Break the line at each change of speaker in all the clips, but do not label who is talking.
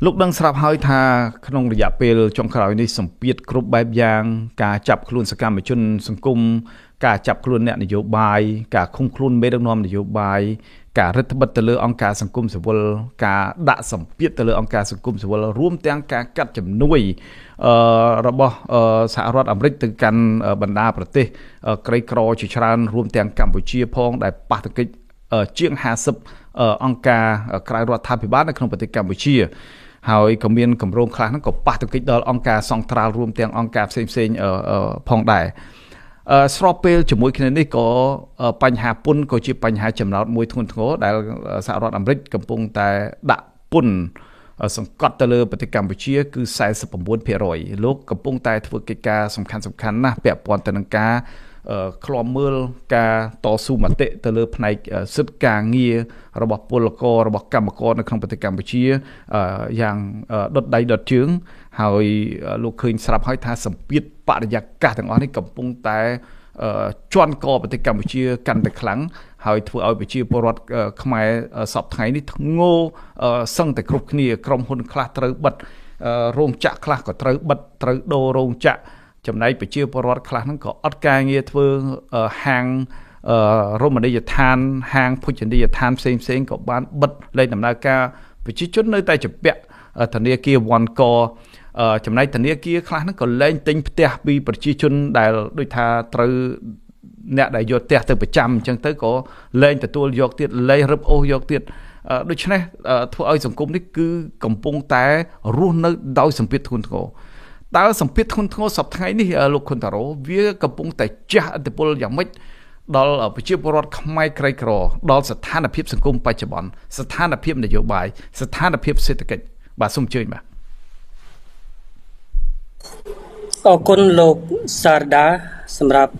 លោកដឹងស្រាប់ហើយថាក្នុងរយៈពេលចុងក្រោយនេះសម្ពាធគ្រប់បែបយ៉ាងការចាប់ខ្លួនសកម្មជនសង្គមការចាប់ខ្លួនអ្នកនយោបាយការឃុំខ្លួនមេដឹកនាំនយោបាយការរឹតបន្តឹងទៅលើអង្គការសង្គមស៊ីវិលការដាក់សម្ពាធទៅលើអង្គការសង្គមស៊ីវិលរួមទាំងការកាត់ជំនួយរបស់សហរដ្ឋអាមេរិកទៅកាន់បណ្ដាប្រទេសក្រីក្រជាច្រើនរួមទាំងកម្ពុជាផងដែលប៉ះទង្គិចជាង50អង្គការក្រៅរដ្ឋាភិបាលនៅក្នុងប្រទេសកម្ពុជាហើយក៏មានគម្រោងខ្លះហ្នឹងក៏ប៉ះទង្គិចដល់អង្គការសង្ត្រាល់រួមទាំងអង្គការផ្សេងៗផងដែរស្របពេលជាមួយគ្នានេះក៏បញ្ហាពន្ធក៏ជាបញ្ហាចំណោទមួយធ្ងន់ធ្ងរដែលសហរដ្ឋអាមេរិកកំពុងតែដាក់ពន្ធសង្កត់ទៅលើប្រទេសកម្ពុជាគឺ 49% លោកកំពុងតែធ្វើកិច្ចការសំខាន់ណាស់ពាក់ព័ន្ធទៅនឹងការឃ្លាំមើលការតស៊ូមតិទៅលើផ្នែកសិទ្ធិការងាររបស់ពលកររបស់កម្មករនៅក្នុងប្រទេសកម្ពុជាយ៉ាងដុតដៃដុតជើងហើយលោកឃើញស្រាប់ហើយថាសម្ពាធបរិយាកាសទាំងអស់នេះកំពុងតែជន់កប្រទេសកម្ពុជាកាន់តែខ្លាំងហើយធ្វើឲ្យប្រជាពលរដ្ឋខ្មែរសពថ្ងៃនេះធ្ងោសឹងតែគ្រប់គ្នាក្រុមហ៊ុនខ្លះត្រូវបិទរោងចក្រខ្លះក៏ត្រូវបិទត្រូវដូររោងចក្រចំណែកប្រជាពលរដ្ឋខ្លះហ្នឹងក៏អត់ការងារធ្វើហាងរមណីយដ្ឋានហាងភោជនីយដ្ឋានផ្សេងក៏បានបិទលែងដំណើរការប្រជាជននៅតែជំពាក់ធនាគារវ៉ាន់កចំណែកធនាគារខ្លះហ្នឹងក៏លែងទិញផ្ទះពីប្រជាជនដែលដូចថាត្រូវអ្នកដែលយកផ្ទះទៅប្រចាំអញ្ចឹងទៅក៏លែងទទួលយកទៀតលែងរឹបអូសយកទៀតដូច្នេះធ្វើឲ្យសង្គមនេះគឺកំពុងតែរស់នៅដោយសម្ពាធធ្ងន់ធ្ងរតើសម្ពាធធ្ងន់ធ្ងរសប្តាហ៍នេះលោកខុនតារ៉ូវាកំពុងតែជះឥទ្ធិពលយ៉ាងម៉េចដល់ប្រជាពលរដ្ឋខ្មែរក្រីក្រដល់ស្ថានភាពសង្គមបច្ចុប្បន្នស្ថានភាពនយោបាយស្ថានភាពសេដ្ឋកិច្ចបាទសូមអញ្ជើញបាទ
អរគុណលោកសារដាសម្រាប់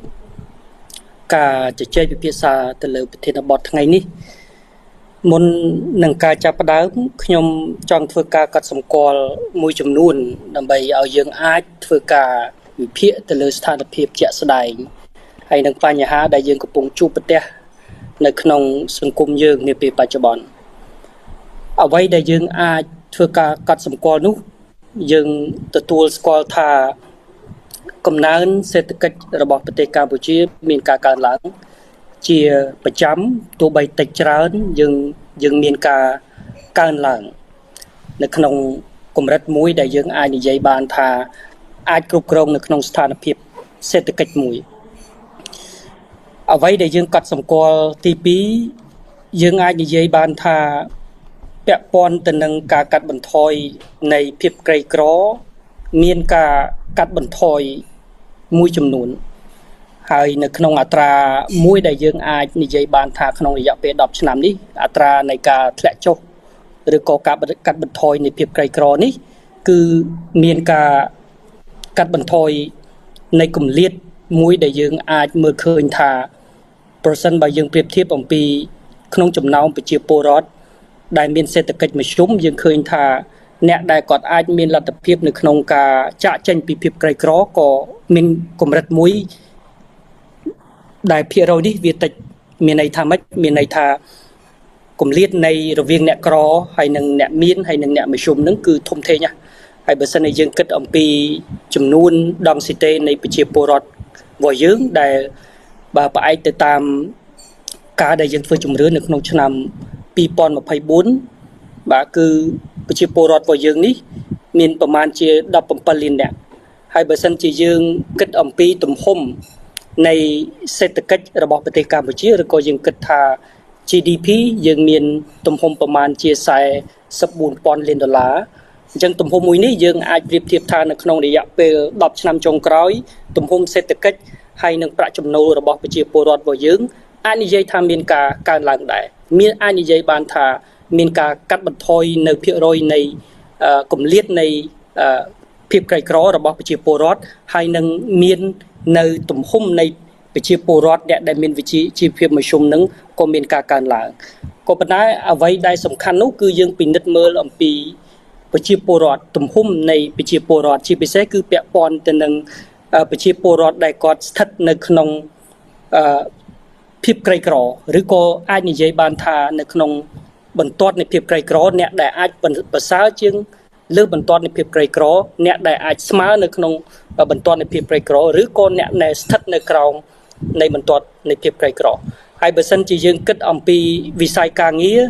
ការជជែកពិភាក្សាទៅលើប្រធានបទថ្ងៃនេះមុននឹងការចាប់ផ្ដើមខ្ញុំចង់ធ្វើការកត់សម្គាល់មួយចំនួនដើម្បីឲ្យយើងអាចធ្វើការវិភាគទៅលើស្ថានភាពជាក់ស្ដែងហើយនឹងបញ្ហាដែលយើងកំពុងជួបប្រទះនៅក្នុងសង្គមយើងនាពេលបច្ចុប្បន្នអ្វីដែលយើងអាចធ្វើការកត់សម្គាល់នោះយើងទទួលស្គាល់ថាកំណើនសេដ្ឋកិច្ចរបស់ប្រទេសកម្ពុជាមានការកើនឡើងជាប្រចាំទោះបីតិចច្រើនយើងមានការកើនឡើងនៅក្នុងកម្រិតមួយដែលយើងអាចនិយាយបានថាអាចគ្រប់គ្រងនៅក្នុងស្ថានភាពសេដ្ឋកិច្ចមួយអ្វីដែលយើងកត់សម្គាល់ទី2យើងអាចនិយាយបានថាពាក់ព័ន្ធទៅនឹងការកាត់បន្ថយនៃភាពក្រីក្រមានការកាត់បន្ថយមួយចំនួនហើយនៅក្នុងអត្រាមួយដែលយើងអាចនិយាយបានថាក្នុងរយៈពេល10ឆ្នាំនេះអត្រានៃការធ្លាក់ចុះឬក៏ការកាត់បន្ថយនៃភាពក្រីក្រនេះគឺមានការកាត់បន្ថយនៃគម្លាតមួយដែលយើងអាចមើលឃើញថាប្រសិនបើយើងប្រៀបធៀបអំពីក្នុងចំណោមប្រជាពលរដ្ឋដែលមានសេដ្ឋកិច្ចមធ្យមយើងឃើញថាអ្នកដែលគាត់អាចមានលទ្ធភាពនៅក្នុងការចាកចេញពីភាពក្រីក្រក៏មានកម្រិតមួយដែលភាគរយនេះវាតិចមានន័យថាម៉េចមានន័យថាគម្លាតនៃរវាងអ្នកក្រហើយនិងអ្នកមានហើយនិងអ្នកមធ្យមហ្នឹងគឺធំធេងណាស់ហើយបើសិនជាយើងគិតអំពីចំនួនដង់ស៊ីតេនៃប្រជាពលរដ្ឋរបស់យើងដែលបើផ្អែកទៅតាមការដែលយើងធ្វើជំរឿននៅក្នុងឆ្នាំ2024បាទគឺប្រជាពលរដ្ឋរបស់យើងនេះមានប្រមាណជា17លាននាក់ហើយបើសិនជាយើងគិតអំពីទំហំនៃសេដ្ឋកិច្ចរបស់ប្រទេសកម្ពុជាឬក៏យើងគិតថា GDP យើងមានទំហំប្រមាណជា44,000លានដុល្លារអញ្ចឹងទំហំមួយនេះយើងអាចប្រៀបធៀបថានៅក្នុងរយៈពេល10ឆ្នាំចុងក្រោយទំហំសេដ្ឋកិច្ចហើយនឹងប្រាក់ចំណូលរបស់ប្រជាពលរដ្ឋរបស់យើងអាចនិយាយថាមានការកើនឡើងដែរមានអាចនិយាយបានថាមានការកាត់បន្ថយនៅភាគរយនៃគម្លាតនៃភាពក្រីក្ររបស់ប្រជាពលរដ្ឋហើយនឹងមាននៅទំហំនៃប្រជាពលរដ្ឋអ្នកដែលមានវិជ្ជាជីវភាពមធ្យមនឹងក៏មានការកើនឡើងក៏ប៉ុន្តែអ្វីដែលសំខាន់នោះគឺយើងពិនិត្យមើលអំពីប្រជាពលរដ្ឋទំហំនៃប្រជាពលរដ្ឋជាពិសេសគឺពាក់ព័ន្ធទៅនឹងប្រជាពលរដ្ឋដែលគាត់ស្ថិតនៅក្នុងភាពក្រីក្រឬក៏អាចនិយាយបានថានៅក្នុងបន្ទាត់នៃភាពក្រីក្រអ្នកដែលអាចប្រសើរជាង លើបន្ទាត់នៃភាពក្រីក្រអ្នកដែលអាចស្មើនៅក្នុងបន្ទាត់នៃភាពក្រីក្រឬក៏អ្នកដែលស្ថិតនៅក្រោមនៃបន្ទាត់នៃភាពក្រីក្រហើយបើសិនជាយើងគិតអំពីវិស័យការងារ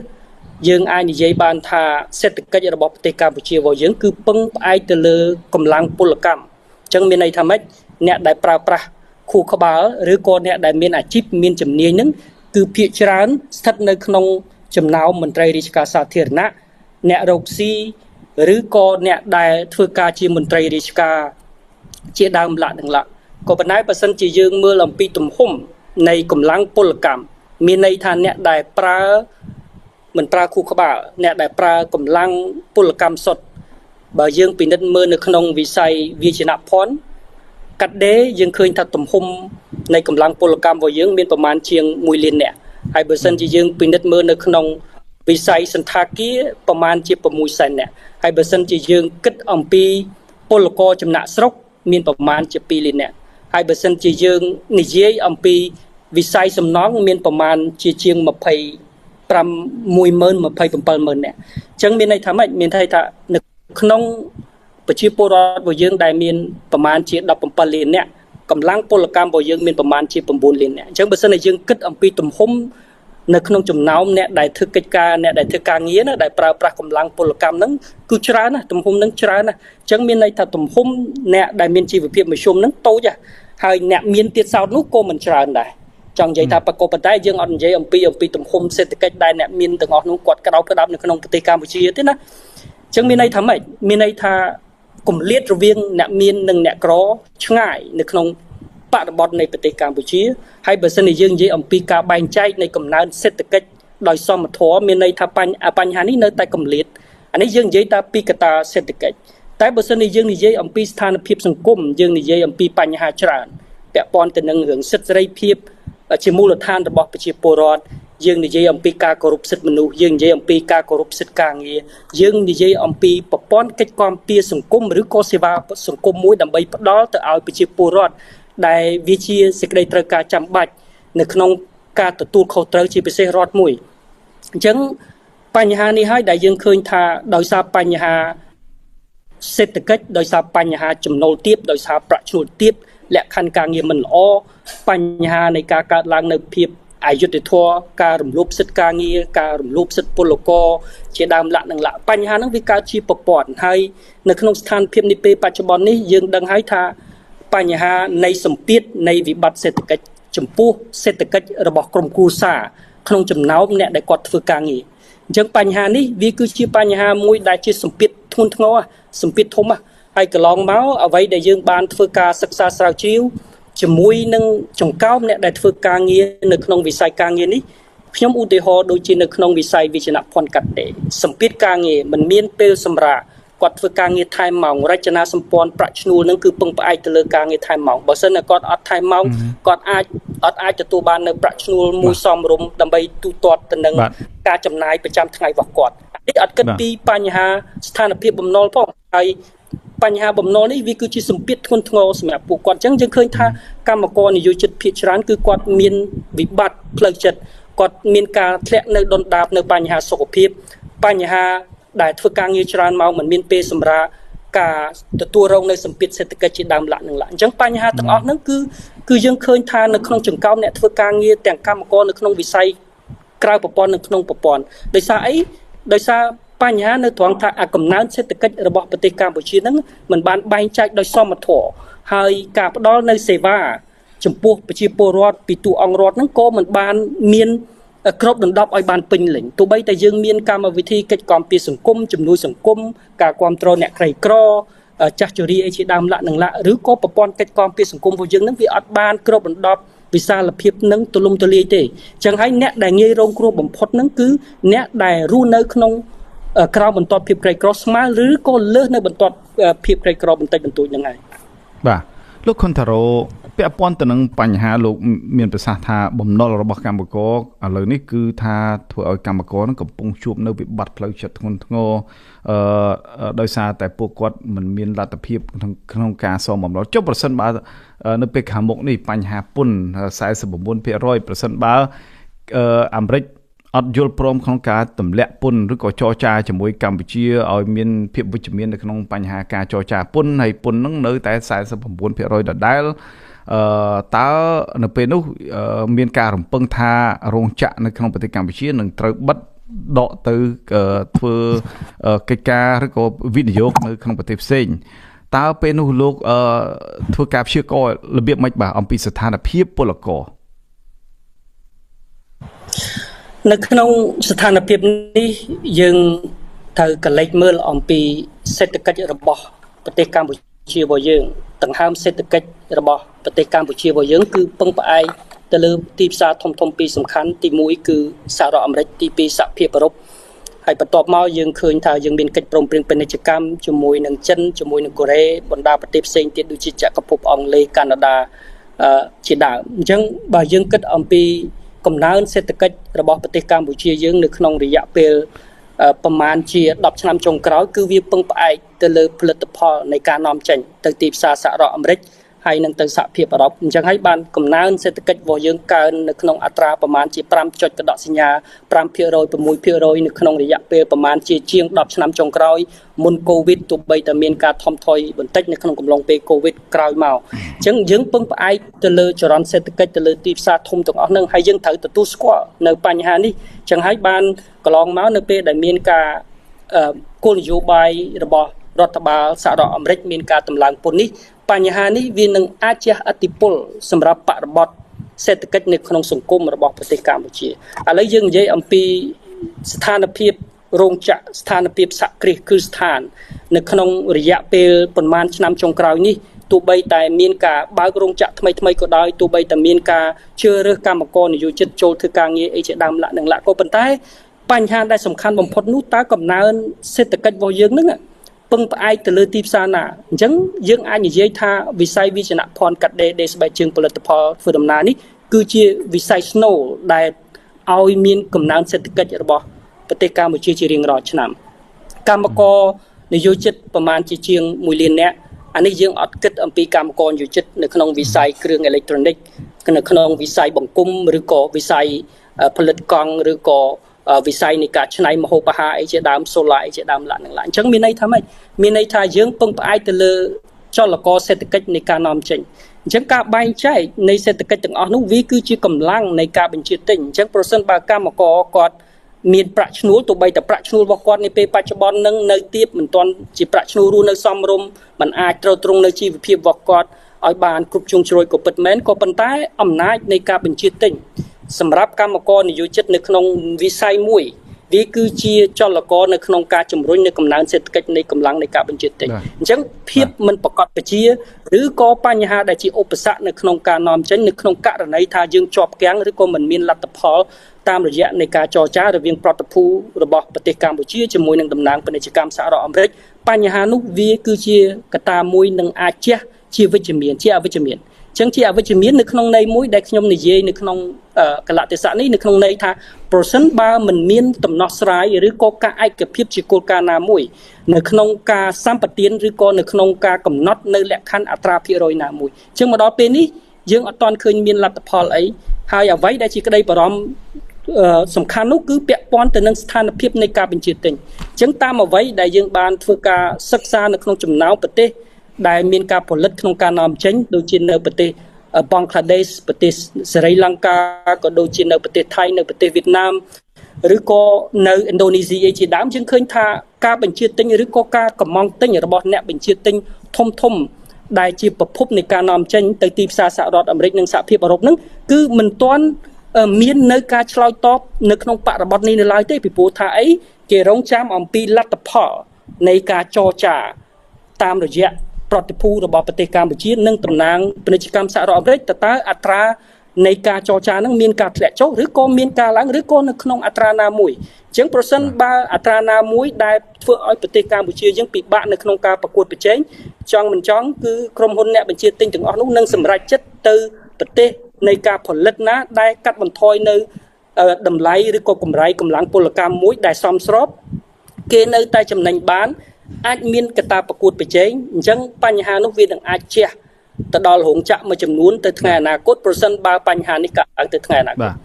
យើងអាចនិយាយបានថាសេដ្ឋកិច្ចរបស់ប្រទេសកម្ពុជារបស់យើងគឺពឹងផ្អែកទៅលើកម្លាំងពលកម្មអញ្ចឹងមានន័យថាម៉េចអ្នកដែលប្រើប្រាស់ខួរក្បាលឬក៏អ្នកដែលមានអាជីពមានជំនាញហ្នឹងគឺភាគច្រើនស្ថិតនៅក្នុងចំណោមមន្ត្រីរាជការសាធារណៈអ្នករកស៊ីឬក៏អ្នកដែលធ្វើការជាមន្ត្រីរាជការជាដើមឡាក់ក៏ប៉ុន្តែបើសិនជាយើងមើលអំពីទំហំនៃកម្លាំងពលកម្មមានន័យថាអ្នកដែលមិនប្រើខួរក្បាលអ្នកដែលប្រើកម្លាំងពលកម្មសុទ្ធបើយើងពិនិត្យមើលនៅក្នុងវិស័យវិជ្ជាភ័ណ្ឌកាត់ដេរយើងឃើញថាទំហំនៃកម្លាំងពលកម្មរបស់យើងមានប្រមាណជាង1លាននាក់ហើយបើសិនជាយើងពិនិត្យមើលនៅក្នុងវិស័យសន្តាគារប្រមាណជា6សែននាក់ហើយបើសិនជាយើងគិតអំពីពលករចំណាក់ស្រុកមានប្រមាណជា2លាននាក់ហើយបើសិនជាយើងនិយាយអំពីវិស័យសំណង់មានប្រមាណជាង120,000 27,000នាក់អញ្ចឹងមានន័យថាម៉េចមានន័យថានៅក្នុងប្រជាពលរដ្ឋរបស់យើងដែលមានប្រមាណជា17លាននាក់កម្លាំងពលកម្មរបស់យើងមានប្រមាណជា9លាននាក់អញ្ចឹងបើសិនជាយើងគិតអំពីទំហំនៅក្នុងចំណោមអ្នកដែលធ្វើកិច្ចការអ្នកដែលធ្វើការងារណាដែលប្រើប្រាស់កម្លាំងពលកម្មហ្នឹងគឺច្រើនណាស់ទំហំហ្នឹងច្រើនណាស់អញ្ចឹងមានន័យថាទំហំអ្នកដែលមានជីវភាពមធ្យមហ្នឹងតូចហើយអ្នកមានទៀតសោតនោះក៏មិនច្រើនដែរចង់និយាយថាបកប៉ុន្តែយើងអត់និយាយអំពីទំហំសេដ្ឋកិច្ចដែលអ្នកមានទាំងអស់នោះគាត់ក្តោបក្តាប់នៅក្នុងប្រទេសកម្ពុជាទេណាអញ្ចឹងមានន័យថាម៉េចមានន័យថាគម្លាតរវាងអ្នកមាននិងអ្នកក្រឆ្ងាយនៅក្នុងបរិបទនៃប្រទេសកម្ពុជាហើយបើសិនជាយើងនិយាយអំពីការបែងចែកនៃកំណើនសេដ្ឋកិច្ចដោយសមធម៌មានន័យថាបញ្ហានេះនៅតែគម្លាតអានេះយើងនិយាយតែពីកត្តាសេដ្ឋកិច្ចតែបើសិនជាយើងនិយាយអំពីស្ថានភាពសង្គមយើងនិយាយអំពីបញ្ហាច្រើនពាក់ព័ន្ធទៅនឹងរឿងសិទ្ធិសេរីភាពជាមូលដ្ឋានរបស់ប្រជាពលរដ្ឋយើងនិយាយអំពីការគោរពសិទ្ធិមនុស្សយើងនិយាយអំពីការគោរពសិទ្ធិការងារយើងនិយាយអំពីប្រព័ន្ធកិច្ចគាំពារសង្គមឬក៏សេវាសង្គមមួយដើម្បីផ្ដល់ទៅឲ្យប្រជាពលរដ្ឋដែលវាជាសេចក្តីត្រូវការចាំបាច់នៅក្នុងការទទួលខុសត្រូវជាពិសេសរដ្ឋមួយអញ្ចឹងបញ្ហានេះហើយដែលយើងឃើញថាដោយសារបញ្ហាសេដ្ឋកិច្ចដោយសារបញ្ហាចំណូលទាបដោយសារប្រាក់ឈ្នួលទាបលក្ខខណ្ឌការងារមិនល្អបញ្ហានៃការកើតឡើងនៅភាពអយុត្តិធម៌ការរំលោភសិទ្ធិការងារការរំលោភសិទ្ធិពលករជាដើមឡាក់បញ្ហាហ្នឹងវាកើតជាប្រព័ន្ធហើយនៅក្នុងស្ថានភាពនេះពេលបច្ចុប្បន្ននេះយើងដឹងហើយថាបញ្ហានៃសម្ពាធនៃវិបត្តិសេដ្ឋកិច្ចចំពោះសេដ្ឋកិច្ចរបស់ក្រុមគ្រួសារក្នុងចំណោមអ្នកដែលគាត់ធ្វើការងារអញ្ចឹងបញ្ហានេះវាគឺជាបញ្ហាមួយដែលជាសម្ពាធធ្ងន់ធ្ងរសម្ពាធធំហើយកន្លងមកអ្វីដែលយើងបានធ្វើការសិក្សាស្រាវជ្រាវជាមួយនឹងចង្កោមអ្នកដែលធ្វើការងារនៅក្នុងវិស័យការងារនេះខ្ញុំឧទាហរណ៍ដូចជានៅក្នុងវិស័យវិជ្ជាភ័ណ្ឌកាត់ដេរសម្ពាធការងារមិនមានពេលសម្រាប់គាត់ធ្វើការងារថែមម៉ោងរចនាសម្ព័ន្ធប្រាក់ឈ្នួលនឹងគឺពឹងផ្អែកទៅលើការងារថែមម៉ោងបើសិនតែគាត់អត់ថែមម៉ោងគាត់អាចទទួលបាននៅប្រាក់ឈ្នួលមួយសមរម្យដើម្បីទូទាត់ទៅនឹងការចំណាយប្រចាំថ្ងៃរបស់គាត់នេះអត់គិតពីបញ្ហាស្ថានភាពបំណុលផងហើយបញ្ហាបំណុលនេះវាគឺជាសម្ពាធធ្ងន់ធ្ងរសម្រាប់ពួកគាត់អញ្ចឹងយើងឃើញថាកម្មករនិយោជិតភាគច្រើនគឺគាត់មានវិបត្តិផ្លូវចិត្តគាត់មានការធ្លាក់នៅដុនដាបនៅបញ្ហាសុខភាពបញ្ហាដែលធ្វើការងារច្រើនមកមិនមានពេលសម្រាប់ការទទួលរងនៅសម្ពាធសេដ្ឋកិច្ចជាដើមឡាក់អញ្ចឹងបញ្ហាទាំងអស់ហ្នឹងគឺយើងឃើញថានៅក្នុងចង្កោមអ្នកធ្វើការងារទាំងកម្មករនៅក្នុងវិស័យក្រៅប្រព័ន្ធនិងក្នុងប្រព័ន្ធដោយសារអីដោយសារបញ្ហានៅត្រង់ថាកំណើនសេដ្ឋកិច្ចរបស់ប្រទេសកម្ពុជាហ្នឹងមិនបានបែងចែកដោយសមធម៌ហើយការផ្ដល់នៅសេវាចំពោះប្រជាពលរដ្ឋពីទូអង្គរដ្ឋហ្នឹងក៏មិនបានមានគ្របដណ្ដប់ឲ្យបានពេញលេញទោះបីតែយើងមានកម្មវិធីកិច្ចគាំពារសង្គមជំនួយសង្គមការគាំទ្រអ្នកក្រីក្រចាស់ជរាជាដើមឡាក់ឬក៏ប្រព័ន្ធកិច្ចគាំពារសង្គមរបស់យើងហ្នឹងវាអត់បានគ្របដណ្ដប់វិសាលភាពនឹងទូលំទូលាយទេអញ្ចឹងហើយអ្នកដែលងាយរងគ្រោះបំផុតហ្នឹងគឺអ្នកដែលរស់នៅក្នុងក្រៅបន្ទាត់ភាពក្រីក្រស្មើឬក៏លើសនៅបន្ទាត់ភាពក្រីក្របន្តិចបន្តួចហ្នឹងហើយ
បាទលោកខុនតារ៉ូពាក់ព័ន្ធទៅនឹងបញ្ហាលោកមានប្រសាសន៍ថាបំណុលរបស់កម្មករឥឡូវនេះគឺថាធ្វើឲ្យកម្មករនឹងកំពុងជួបនៅវិបត្តិផ្លូវចិត្តធ្ងន់ធ្ងរដោយសារតែពួកគាត់មិនមានលទ្ធភាពក្នុងការសងបំណុលចុះប្រសិនបើនៅពេលខាងមុខនេះបញ្ហាពន្ធ 49% ប្រសិនបើអាមេរិក អត់យល់ព្រមក្នុងការទម្លាក់ពន្ធឬក៏ចរចាជាមួយកម្ពុជាឲ្យមានភាពវិជ្ជមាននៅក្នុងបញ្ហាការចរចាពន្ធហើយពន្ធនឹងនៅតែ 49% ដដែលតើនៅពេលនោះមានការរំពឹងថារោងចក្រនៅក្នុងប្រទេសកម្ពុជានឹងត្រូវបិទដកទៅធ្វើកិច្ចការឬក៏វិនិយោគនៅក្នុងប្រទេសផ្សេងតើពេលនោះលោកធ្វើការព្យាករណ៍របៀបម៉េចបាទអំពីស្ថានភាពពលករ
នៅក្នុងស្ថានភាពនេះយើងត្រូវកលេចមើលអំពីសេដ្ឋកិច្ចរបស់ប្រទេសកម្ពុជារបស់យើងដង្ហើមសេដ្ឋកិច្ចរបស់ប្រទេសកម្ពុជារបស់យើងគឺពឹងផ្អែកទៅលើទីផ្សារធំៗពីរសំខាន់ទី1គឺសហរដ្ឋអាមេរិកទី2សហភាពអឺរ៉ុបហើយបន្ទាប់មកយើងឃើញថាយើងមានកិច្ចព្រមព្រៀងពាណិជ្ជកម្មជាមួយនឹងចិនជាមួយនឹងកូរ៉េបណ្ដាប្រទេសផ្សេងទៀតដូចជាចក្រភពអង់គ្លេសកាណាដាជាដើមអញ្ចឹងបើយើងគិតអំពីកំណើនសេដ្ឋកិច្ចរបស់ប្រទេសកម្ពុជាយើងនៅក្នុងរយៈពេលប្រមាណជា10ឆ្នាំចុងក្រោយគឺវាពឹងផ្អែកទៅលើផលិតផលនៃការនាំចេញទៅទីផ្សារសហរដ្ឋអាមេរិកហើយនឹងទៅសហភាពអឺរ៉ុបអញ្ចឹងហើយបានកំណើនសេដ្ឋកិច្ចរបស់យើងកើននៅក្នុងអត្រាប្រមាណជា 5 ចុចកដកសញ្ញា 5% 6% នៅក្នុងរយៈពេលប្រមាណជាជាង10ឆ្នាំចុងក្រោយមុនកូវីដទោះបីតែមានការថមថយបន្តិចនៅក្នុងកំឡុងពេលកូវីដក្រោយមកអញ្ចឹងយើងពឹងផ្អែកទៅលើចរន្តសេដ្ឋកិច្ចទៅលើទីផ្សារធំទាំងអស់ហ្នឹងហើយយើងត្រូវទទួលស្គាល់នៅបញ្ហានេះអញ្ចឹងហើយបានកន្លងមកនៅពេលដែលមានការគោលនយោបាយរបស់រដ្ឋបាលសហរដ្ឋអាមេរិកមានការតម្លើងពន្ធនេះបញ្ហានេះវានឹងអាចជះឥទ្ធិពលសម្រាប់បរិបទសេដ្ឋកិច្ចនៅក្នុងសង្គមរបស់ប្រទេសកម្ពុជាឥឡូវយើងនិយាយអំពីស្ថានភាពរោងចក្រស្ថានភាពសហគ្រាសគឺស្ថាននៅក្នុងរយៈពេលប្រមាណឆ្នាំចុងក្រោយនេះទោះបីតែមានការបើករោងចក្រថ្មីក៏ដោយទោះបីតែមានការជ្រើសរើសកម្មករនិយោជិតចូលធ្វើការងារអីជាដើមលក្ខនឹងលក្ខក៏ប៉ុន្តែបញ្ហាដែលសំខាន់បំផុតនោះតើកំណើនសេដ្ឋកិច្ចរបស់យើងនឹងពឹងផ្អែកទៅលើទីផ្សារណាអញ្ចឹងយើងអាចនិយាយថាវិស័យវិជ្ជាភ័ណ្ឌកាត់ដេរដេរស្បែកជើងផលិតផលធ្វើដំណើរនេះគឺជាវិស័យស្នូលដែលឲ្យមានកំណើនសេដ្ឋកិច្ចរបស់ប្រទេសកម្ពុជាជារៀងរាល់ឆ្នាំកម្មករនិយោជិតប្រមាណជាង1លាននាក់អានេះយើងអត់គិតអំពីកម្មករនិយោជិតនៅក្នុងវិស័យគ្រឿងអេឡិចត្រូនិកនៅក្នុងវិស័យបង្គំឬក៏វិស័យផលិតកង់ឬក៏វិស័យនៃការច្នៃម្ហូបអាហារអីជាដើម solar អីជាដើមឡើងនឹងឡើងអញ្ចឹងមានន័យថាម៉េចមានន័យថាយើងពឹងផ្អែកទៅលើចលករសេដ្ឋកិច្ចនៃការនាំចេញអញ្ចឹងការបែងចែកនៃសេដ្ឋកិច្ចទាំងអស់នោះវាគឺជាកម្លាំងនៃការបញ្ជាទិញអញ្ចឹងប្រសិនបើកម្មករគាត់មានប្រាក់ឈ្នួលទោះបីតែប្រាក់ឈ្នួលរបស់គាត់នាពេលបច្ចុប្បន្ននឹងនៅទាបមិនទាន់ជាប្រាក់ឈ្នួលរស់នៅសមរម្យมันអាចត្រូវទ្រង់នៅជីវភាពរបស់គាត់ឲ្យបានគ្រប់ជ្រុងជ្រោយក៏ពិតមែនក៏ប៉ុន្តែអំណាចនៃការបញ្ជាទិញសម្រាប់កម្មករនិយោជិតនៅក្នុងវិស័យមួយវាគឺជាចលករនៅក្នុងការជំរុញនៅកំណើនសេដ្ឋកិច្ចនៃកម្លាំងនៃការបញ្ជាទិញអញ្ចឹងភាពមិនប្រកបប្រជាឬក៏បញ្ហាដែលជាឧបសគ្គនៅក្នុងការនាំចេញនៅក្នុងករណីថាយើងជាប់គាំងឬក៏មិនមានលទ្ធផលតាមរយៈនៃការចរចារវាងប្រតិភូរបស់ប្រទេសកម្ពុជាជាមួយនឹងតំណាងពាណិជ្ជកម្មសហរដ្ឋអាមេរិកបញ្ហានោះវាគឺជាកត្តាមួយនឹងអាចជះជាវិជ្ជមានជាអវិជ្ជមានចឹងជាអវិជ្ជមាននៅក្នុងន័យមួយដែលខ្ញុំនិយាយនៅក្នុងកលៈទេសៈនេះនៅក្នុងន័យថាប្រសិនបើមិនមានដំណោះស្រាយឬក៏ការឯកភាពជាគោលការណ៍ណាមួយនៅក្នុងការសម្បទានឬក៏នៅក្នុងការកំណត់នៅលក្ខខណ្ឌអត្រាភាគរយណាមួយចឹងមកដល់ពេលនេះយើងអត់ទាន់ឃើញមានលទ្ធផលអីហើយអ្វីដែលជាក្តីបារម្ភសំខាន់នោះគឺពាក់ព័ន្ធទៅនឹងស្ថានភាពនៃការបញ្ជាទិញអញ្ចឹងតាមអ្វីដែលយើងបានធ្វើការសិក្សានៅក្នុងចំណោមប្រទេសដែលមានការផលិតក្នុងការនាំចេញដូចជានៅប្រទេសបង់ក្លាដេសប្រទេសសេរីលង្កាក៏ដូចជានៅប្រទេសថៃនៅប្រទេសវៀតណាមឬក៏នៅឥណ្ឌូនេស៊ីជាដើមយើងឃើញថាការបញ្ជាទិញឬក៏ការកម្មង់ទិញរបស់អ្នកបញ្ជាទិញធំដែលជាប្រភពនៃការនាំចេញទៅទីផ្សារសហរដ្ឋអាមេរិកនិងសហភាពអឺរ៉ុបហ្នឹងគឺមិនទាន់មាននៅការឆ្លើយតបនៅក្នុងបរិបទនេះនៅឡើយទេពីព្រោះថាអីគេរងចាំអំពីលទ្ធផលនៃការចរចាតាមរយៈប្រតិភូរបស់ប្រទេសកម្ពុជានិងតំណាងពាណិជ្ជកម្មសហរដ្ឋអាមេរិកតើអត្រានៃការចរចានឹងមានការធ្លាក់ចុះឬក៏មានការឡើងឬក៏នៅក្នុងអត្រាណាមួយអញ្ចឹងប្រសិនបើអត្រាណាមួយដែលធ្វើឲ្យប្រទេសកម្ពុជាយើងពិបាកនៅក្នុងការប្រកួតប្រជែងចង់មិនចង់គឺក្រុមហ៊ុនអ្នកបញ្ជាទិញទាំងអស់នោះនឹងសម្រេចចិត្តទៅប្រទេសនៃការផលិតណាដែលកាត់បន្ថយនៅតម្លៃឬក៏កម្រៃកម្លាំងពលកម្មមួយដែលសមស្របគេនៅតែចំណេញបានអាចមានកត្តាប្រកួតប្រជែងអញ្ចឹងបញ្ហានោះវានឹងអាចជះទៅដល់រោងចក្រមួយចំនួនទៅថ្ងៃអនាគតប្រសិនបើបញ្ហានេះកើតឡើងទៅថ្ងៃអនាគត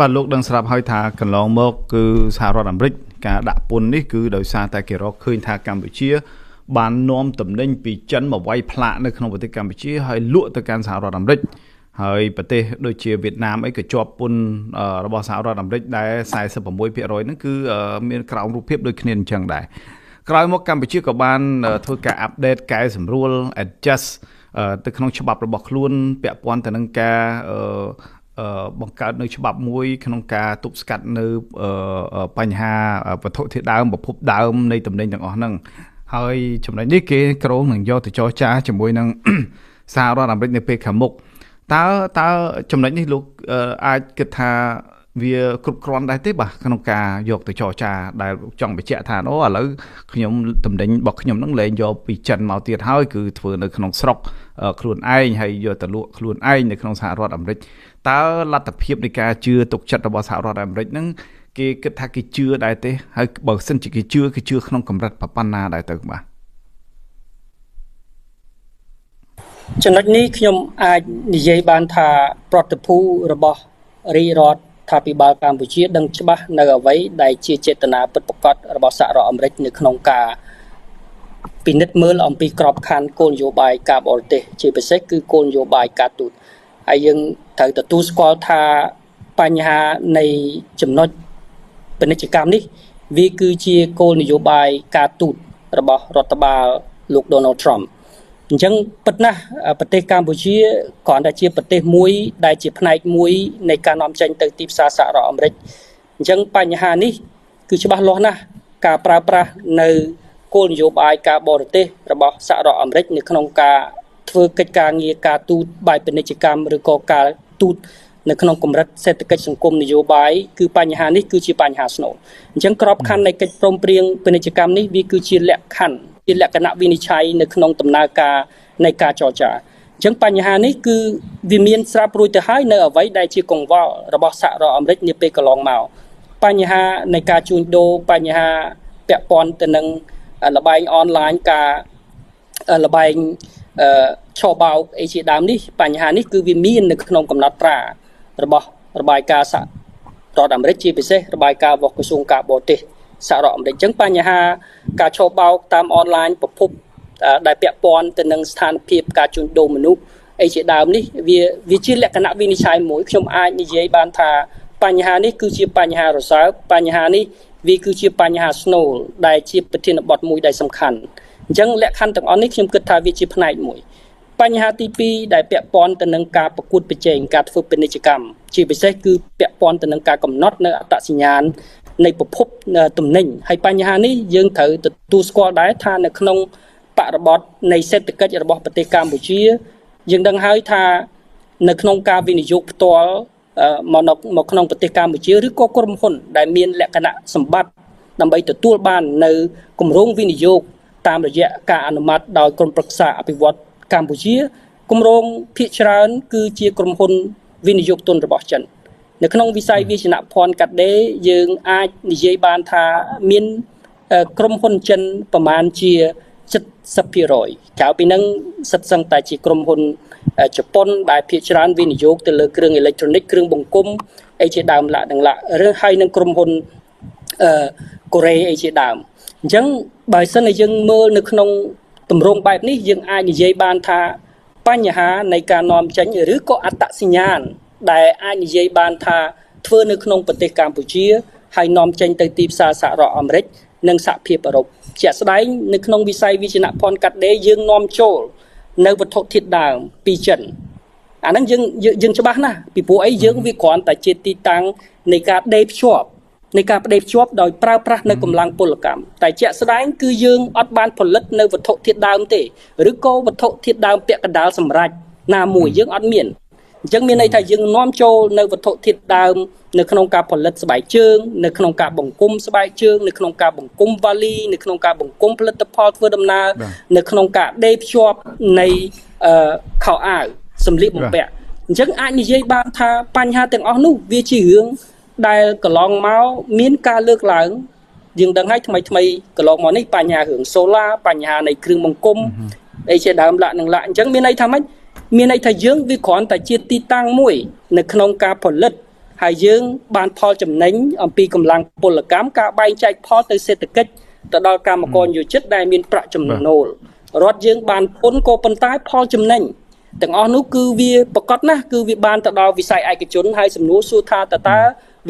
បាទលោកដឹងស្រាប់ហើយថាកន្លងមកគឺសហរដ្ឋអាមេរិកការដាក់ពន្ធនេះគឺដោយសារតែគេរកឃើញថាកម្ពុជាបាននាំទំនិញពីចិនមកវាយផ្លាកនៅក្នុងប្រទេសកម្ពុជាហើយលក់ទៅកាន់សហរដ្ឋអាមេរិកហើយប្រទេសដូចជាវៀតណាមអីក៏ជាប់ពន្ធរបស់សហរដ្ឋអាមេរិកដែល 46% ហ្នឹងគឺមានក្រោមរូបភាពដូចគ្នាអញ្ចឹងដែរក្រោយមកកម្ពុជាក៏បានធ្វើការអាប់ដេតកែសម្រួល adjust ទៅក្នុងច្បាប់របស់ខ្លួនពាក់ព័ន្ធទៅនឹងការបង្កើតនៅច្បាប់មួយក្នុងការទប់ស្កាត់នៅបញ្ហាវត្ថុធាតុដើមប្រភពដើមនៃទំនិញទាំងអស់ហ្នឹងហើយចំណុចនេះគេក្រងនឹងយកទៅចរចាជាមួយនឹងសហរដ្ឋអាមេរិកនៅពេលខាងមុខតើចំណុចនេះលោកអាចគិតថាវាគ្រប់គ្រាន់ដែរទេបាទក្នុងការយកទៅចរចាដែលចង់បញ្ជាក់ថាឥឡូវខ្ញុំតំណែងរបស់ខ្ញុំនឹងលែងយកពីចិនមកទៀតហើយគឺធ្វើនៅក្នុងស្រុកខ្លួនឯងហើយយកទៅលក់ខ្លួនឯងនៅក្នុងសហរដ្ឋអាមេរិកតើលទ្ធភាពនៃការជឿទុកចិត្តរបស់សហរដ្ឋអាមេរិកហ្នឹងគេគិតថាគេជឿដែរទេហើយបើសិនជាគេជឿក្នុងកម្រិតប៉ុណ្ណាដែរទៅបាទ
ចំណុចនេះខ្ញុំអាចនិយាយបានថាប្រតិភូរបស់រាជរដ្ឋថាភិបាលកម្ពុជាដឹងច្បាស់នៅអ្វីដែលជាចេតនាពិតប្រាកដរបស់សហរដ្ឋអាមេរិកនៅក្នុងការពិនិត្យមើលអំពីក្របខ័ណ្ឌគោលនយោបាយការបរទេសជាពិសេសគឺគោលនយោបាយការទូតហើយយើងត្រូវទទួលស្គាល់ថាបញ្ហានៃចំណុចពាណិជ្ជកម្មនេះវាគឺជាគោលនយោបាយការទូតរបស់រដ្ឋបាលលោក Donald Trump អញ្ចឹងពិតណាស់ប្រទេសកម្ពុជាគ្រាន់តែជាប្រទេសមួយដែលជាផ្នែកមួយនៃការនាំចេញទៅទីផ្សារសហរដ្ឋអាមេរិកអញ្ចឹងបញ្ហានេះគឺច្បាស់លាស់ណាស់ការប្រើប្រាស់នៅគោលនយោបាយការបរទេសរបស់សហរដ្ឋអាមេរិកនៅក្នុងការធ្វើកិច្ចការងារការទូតបែបពាណិជ្ជកម្មឬក៏ការទូតនៅក្នុងកម្រិតសេដ្ឋកិច្ចសង្គមនយោបាយគឺបញ្ហានេះគឺជាបញ្ហាស្នូលអញ្ចឹងក្របខ័ណ្ឌនៃកិច្ចព្រមព្រៀងពាណិជ្ជកម្មនេះវាគឺជាលក្ខខណ្ឌជាលក្ខណៈវិនិច្ឆ័យនៅក្នុងដំណើរការនៃការចរចាអញ្ចឹងបញ្ហានេះគឺវាមានស្រាប់រួចទៅហើយនៅអ្វីដែលជាកង្វល់របស់សហរដ្ឋអាមេរិកនាពេលកន្លងមកបញ្ហានៃការជួញដូរបញ្ហាពាក់ព័ន្ធទៅនឹងលបែងអនឡាញការលបែងឆោបោកអីជាដើមនេះបញ្ហានេះគឺវាមាននៅក្នុងកំណត់ត្រារបស់របាយការណ៍សហរដ្ឋអាមេរិកជាពិសេសរបាយការណ៍របស់ក្រសួងការបរទេសសហរដ្ឋអាមេរិកអញ្ចឹងបញ្ហាការឆោបោកតាមអនឡាញប្រភពដែលពាក់ព័ន្ធទៅនឹងស្ថានភាពការជួញដូរមនុស្សអីជាដើមនេះវាជាលក្ខណៈវិនិច្ឆ័យមួយខ្ញុំអាចនិយាយបានថាបញ្ហានេះគឺជាបញ្ហារសើបបញ្ហានេះវាគឺជាបញ្ហាស្នូលដែលជាប្រធានបទមួយដែលសំខាន់អញ្ចឹងលក្ខខណ្ឌទាំងអស់នេះខ្ញុំគិតថាវាជាផ្នែកមួយបញ្ហាទី2ដែលពាក់ព័ន្ធទៅនឹងការប្រកួតប្រជែងការធ្វើពាណិជ្ជកម្មជាពិសេសគឺពាក់ព័ន្ធទៅនឹងការកំណត់នៅអត្តសញ្ញាណនៃប្រភពទំនិញហើយបញ្ហានេះយើងត្រូវទទួលស្គាល់ដែរថានៅក្នុងបរិបទនៃសេដ្ឋកិច្ចរបស់ប្រទេសកម្ពុជាយើងដឹងហើយថានៅក្នុងការវិនិយោគផ្ទាល់មកក្នុងប្រទេសកម្ពុជាឬក៏ក្រុមហ៊ុនដែលមានលក្ខណៈសម្បត្តិដើម្បីទទួលបាននៅគម្រោងវិនិយោគតាមរយៈការអនុម័តដោយក្រុមប្រឹក្សាអភិវឌ្ឍកម្ពុជាគម្រោងភាគច្រើនគឺជាក្រុមហ៊ុនវិនិយោគទុនរបស់ចិននៅក្នុងវិស័យវាយនភ័ណ្ឌកាត់ដេរយើងអាចនិយាយបានថាមានក្រុមហ៊ុនចិនប្រមាណជា70%ក្រៅពីនឹងសិតសឹងតែជាក្រុមហ៊ុនជប៉ុនដែលភាគច្រើនវិនិយោគទៅលើគ្រឿងអេឡិចត្រូនិកគ្រឿងបង្គុំអីជាដើមឡាក់នឹងឡាក់ឬហើយនឹងក្រុមហ៊ុនកូរ៉េអីជាដើមអញ្ចឹងបើសិនជាយើងមើលនៅក្នុងទម្រង់បែបនេះយើងអាចនិយាយបានថាបញ្ហានៃការនាំចេញឬក៏អត្តសញ្ញាណដែលអាចនិយាយបានថាធ្វើនៅក្នុងប្រទេសកម្ពុជាហើយនាំចេញទៅទីផ្សារសហរដ្ឋអាមេរិកនិងសហភាពអឺរ៉ុបជាក់ស្ដែងនៅក្នុងវិស័យវិជ្ជាភ័ណ្ឌកាត់ដេរយើងនាំចូលនៅវត្ថុធាតុដើមពីចិនអាហ្នឹងយើងច្បាស់ណាស់ពីព្រោះអីយើងវាគ្រាន់តែជាទីតាំងនៃការដេរភ្ជាប់នៃការផ្ដេភ្ជាប់ដោយប្រើប្រាស់នៅកម្លាំងពលកម្មតែជាក់ស្ដែងគឺយើងអត់បានផលិតនៅវត្ថុធាតុដើមទេឬក៏វត្ថុធាតុដើមពាក់កណ្ដាលសម្រាប់ណាមួយយើងអត់មានអញ្ចឹងមានន័យថាយើងនាំចូលនៅវត្ថុធាតុដើមនៅក្នុងការផលិតស្បែកជើងនៅក្នុងការបង្គុំស្បែកជើងនៅក្នុងការបង្គុំវ៉ាលីនៅក្នុងការបង្គុំផលិតផលធ្វើដំណើរនៅក្នុងការដេរភ្ជាប់នៃខោអាវសម្លៀកបំពាក់អញ្ចឹងអាចនិយាយបានថាបញ្ហាទាំងអស់នោះវាជារឿងដែលកន្លងមកមានការលើកឡើងយើងដឹងហើយថ្មីកន្លងមកនេះបញ្ហារឿងសូឡាបញ្ហានៃគ្រឿងបង្គុំអីជាដើមឡាក់នឹងឡាក់អញ្ចឹងមានន័យថាម៉េចមានន័យថាយើងវាគ្រាន់តែជាទីតាំងមួយនៅក្នុងការផលិត ហើយយើងបានផលចំណេញអំពីកម្លាំងពលកម្មការបែងចែកផលទៅសេដ្ឋកិច្ចទៅដល់កម្មករនិយោជិតដែលមានប្រាក់ចំណូលរដ្ឋយើងបានពន្ធក៏ប៉ុន្តែផលចំណេញទាំងអស់នោះគឺវាប្រកបណាស់គឺវាបានទៅដល់វិស័យឯកជនហើយសំណួរសួរថាតើ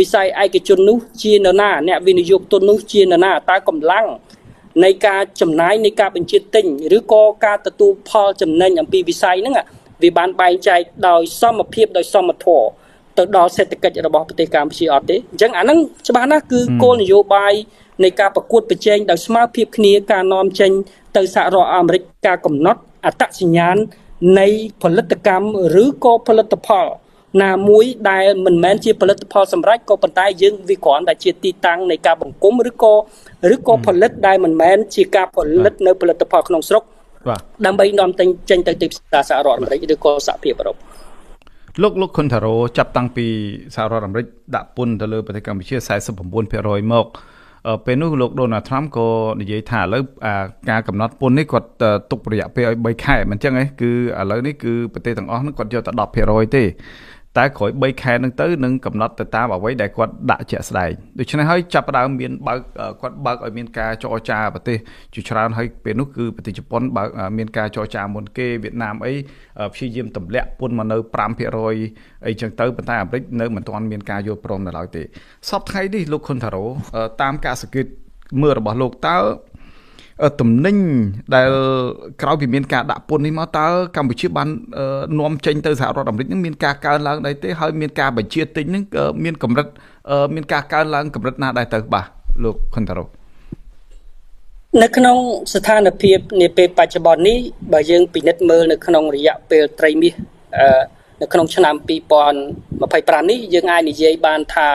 វិស័យឯកជននោះជានរណាអ្នកវិនិយោគទុននោះជានរណាតើកម្លាំងនៃការចំណាយនៃការបញ្ជាទិញឬក៏ការទទួលផលចំណេញអំពីវិស័យហ្នឹងវាបានបែងចែកដោយសមភាពដោយសមធម៌ទៅដល់សេដ្ឋកិច្ចរបស់ប្រទេសកម្ពុជាអត់ទេអញ្ចឹងអាហ្នឹងច្បាស់ណាស់គឺគោលនយោបាយនៃការប្រកួតប្រជែងដោយស្មើភាពគ្នាការនាំចេញទៅសហរដ្ឋអាមេរិកការកំណត់អត្តសញ្ញាណនៃផលិតកម្មឬក៏ផលិតផលណាមួយដែលមិនមែនជាផលិតផលសម្រាប់ក៏ប៉ុន្តែយើងវាគ្រាន់តែជាទីតាំងនៃការបង្គុំឬក៏ផលិតដែលមិនមែនជាការផលិតនៅផលិតផលក្នុងស្រុកដើម្បីនាំចេញទៅទីផ្សារសហរដ្ឋអាមេរិកឬក៏សហភាពអឺរ៉ុប
លោកខុនថារ៉ូចាប់តាំងពីសហរដ្ឋអាមេរិកដាក់ពន្ធទៅលើប្រទេសកម្ពុជា49%មកពេលនោះលោកដូណាល់ត្រាំក៏និយាយថាឥឡូវការកំណត់ពន្ធនេះគាត់ទុករយៈពេលឲ្យ3ខែមិនអញ្ចឹងឯងគឺឥឡូវនេះគឺប្រទេសទាំងអស់ហ្នឹងគាត់យកតែ 10% ទេតែក្រោយ3ខែហ្នឹងទៅនឹងកំណត់ទៅតាមអ្វីដែលគាត់ដាក់ជាក់ស្ដែងដូច្នេះហើយចាប់ផ្ដើមមានគាត់បើកឲ្យមានការចរចាប្រទេសជាច្រើនហើយពេលនោះគឺប្រទេសជប៉ុនបើកមានការចរចាមុនគេវៀតណាមអីព្យាយាមទម្លាក់ពន្ធមកនៅ 5% អីចឹងទៅប៉ុន្តែអាមេរិកនៅមិនទាន់មានការយល់ព្រមនៅឡើយទេសប្តាហ៍ថ្ងៃនេះលោកខុនថារ៉ូតាមការសង្កេតមើលរបស់លោកតើទំនិញដែលក្រោយពីមានការដាក់ពន្ធនេះមកតើកម្ពុជាបាននាំចេញទៅសហរដ្ឋអាមេរិកនឹងមានការកើនឡើងដែរទេហើយមានការបញ្ជាទិញនឹងមានកម្រិតមានការកើនឡើងកម្រិតណាដែរទៅបាទលោកខុនតារ៉ូ
នៅក្នុងស្ថានភាពនាពេលបច្ចុប្បន្ននេះបើយើងពិនិត្យមើលនៅក្នុងរយៈពេលត្រីមាសនៅក្នុងឆ្នាំ2025នេះយើងអាចនិយាយបានថា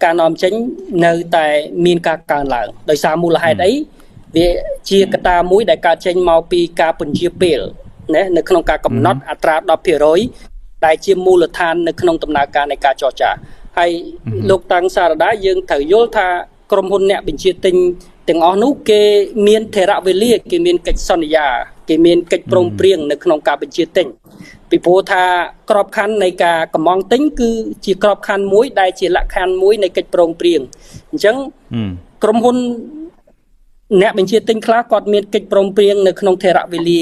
ការនាំចេញនៅតែមានការកើនឡើងដោយសារមូលហេតុអីវាជាកត្តាមួយដែលកើតចេញមកពីការពន្យាពេលណានៅក្នុងការកំណត់អត្រា 10% ដែលជាមូលដ្ឋាននៅក្នុងដំណើរការនៃការចរចាហើយលោកតាំងសារដាយើងត្រូវយល់ថាក្រុមហ៊ុនអ្នកបញ្ជាទិញទាំងអស់នោះគេមានថេរវេលាគេមានកិច្ចសន្យាគេមានកិច្ចព្រមព្រៀងនៅក្នុងការបញ្ជាទិញពីព្រោះថាក្របខ័ណ្ឌនៃការកម្មង់ទិញគឺជាក្របខ័ណ្ឌមួយដែលជាលក្ខខណ្ឌមួយនៃកិច្ចព្រមព្រៀងអញ្ចឹងក្រុមហ៊ុនអ្នកបញ្ជាទិញខ្លះគាត់មានកិច្ចព្រមព្រៀងនៅក្នុងថេរវេលា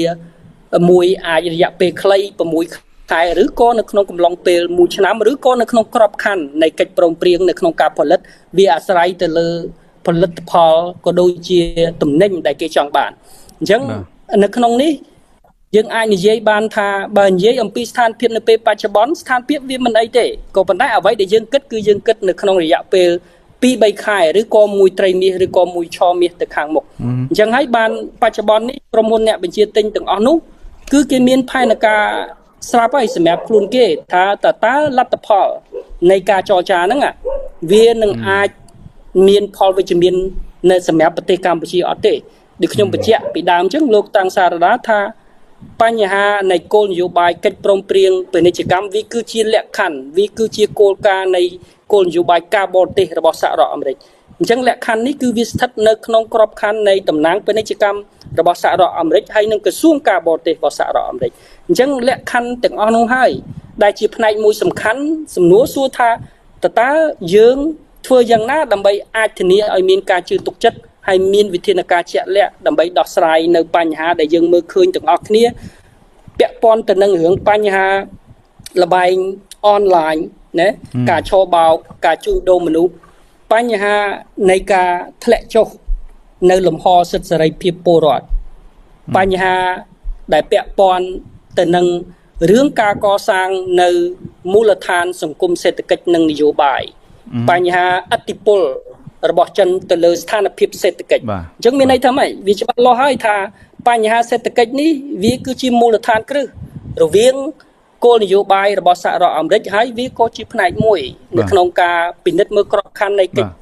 មួយអាចរយៈពេលខ្លី6ខែឬក៏នៅក្នុងកំឡុងពេល1ឆ្នាំឬក៏នៅក្នុងក្របខ័ណ្ឌនៃកិច្ចព្រមព្រៀងនៅក្នុងការផលិតវាអាស្រ័យទៅលើផលិតផលក៏ដូចជាទំនិញដែលគេចង់បានអញ្ចឹងនៅក្នុងនេះយើងអាចនិយាយបានថាបើនិយាយអំពីស្ថានភាពនៅពេលបច្ចុប្បន្នស្ថានភាពវាមិនអីទេក៏ប៉ុន្តែអ្វីដែលយើងគិតគឺយើងគិតនៅក្នុងរយៈពេល2-3 ខែឬក៏មួយត្រីមាសឬក៏មួយឆមាសទៅខាងមុខអញ្ចឹងហើយបានបច្ចុប្បន្ននេះក្រុមហ៊ុនអ្នកបញ្ជាទិញទាំងអស់នោះគឺគេមានផែនការស្រាប់ហើយសម្រាប់ខ្លួនគេថាតើលទ្ធផលនៃការចរចាហ្នឹងវានឹងអាចមានផលវិជ្ជមាននៅសម្រាប់ប្រទេសកម្ពុជាអត់ទេដូចខ្ញុំបញ្ជាក់ពីដើមអញ្ចឹងលោកតាំងសារដាថាបញ្ហានៃគោលនយោបាយកិច្ចព្រមព្រៀងពាណិជ្ជកម្មវាគឺជាលក្ខខណ្ឌវាគឺជាគោលការណ៍នៃគោលនយោបាយការបរទេសរបស់សហរដ្ឋអាមេរិកអញ្ចឹងលក្ខខណ្ឌនេះគឺវាស្ថិតនៅក្នុងក្របខ័ណ្ឌនៃតំណាងពាណិជ្ជកម្មរបស់សហរដ្ឋអាមេរិកហើយនិងក្រសួងការបរទេសរបស់សហរដ្ឋអាមេរិកអញ្ចឹងលក្ខខណ្ឌទាំងអស់នោះហើយដែលជាផ្នែកមួយសំខាន់សំណួរសួរថាតើយើងធ្វើយ៉ាងណាដើម្បីអាចធានាឲ្យមានការជឿទុកចិត្តហើយមានវិធានការជាក់លាក់ដើម្បីដោះស្រាយនៅបញ្ហាដែលយើងមើលឃើញទាំងអស់គ្នាពាក់ព័ន្ធទៅនឹងរឿងបញ្ហាលបែងអនឡាញណាការឆោបោកការជួញដូរមនុស្សបញ្ហានៃការធ្លាក់ចុះនៅលំហសិទ្ធិសេរីភាពពលរដ្ឋបញ្ហាដែលពាក់ព័ន្ធទៅនឹងរឿងការកសាងនៅមូលដ្ឋានសង្គមសេដ្ឋកិច្ចនិងនយោបាយបញ្ហាឥទ្ធិពលរបស់ចិនទៅលើស្ថានភាពសេដ្ឋកិច្ចអញ្ចឹងមានន័យថាម៉េចវាច្បាស់លាស់ហើយថាបញ្ហាសេដ្ឋកិច្ចនេះវាគឺជាមូលដ្ឋានគ្រឹះរវាងគោលនយោបាយរបស់សហរដ្ឋអាមេរិកហើយវាក៏ជាផ្នែកមួយនៅក្នុងការពិនិត្យមើលក្របខ័ណ្ឌនៃកិច្ច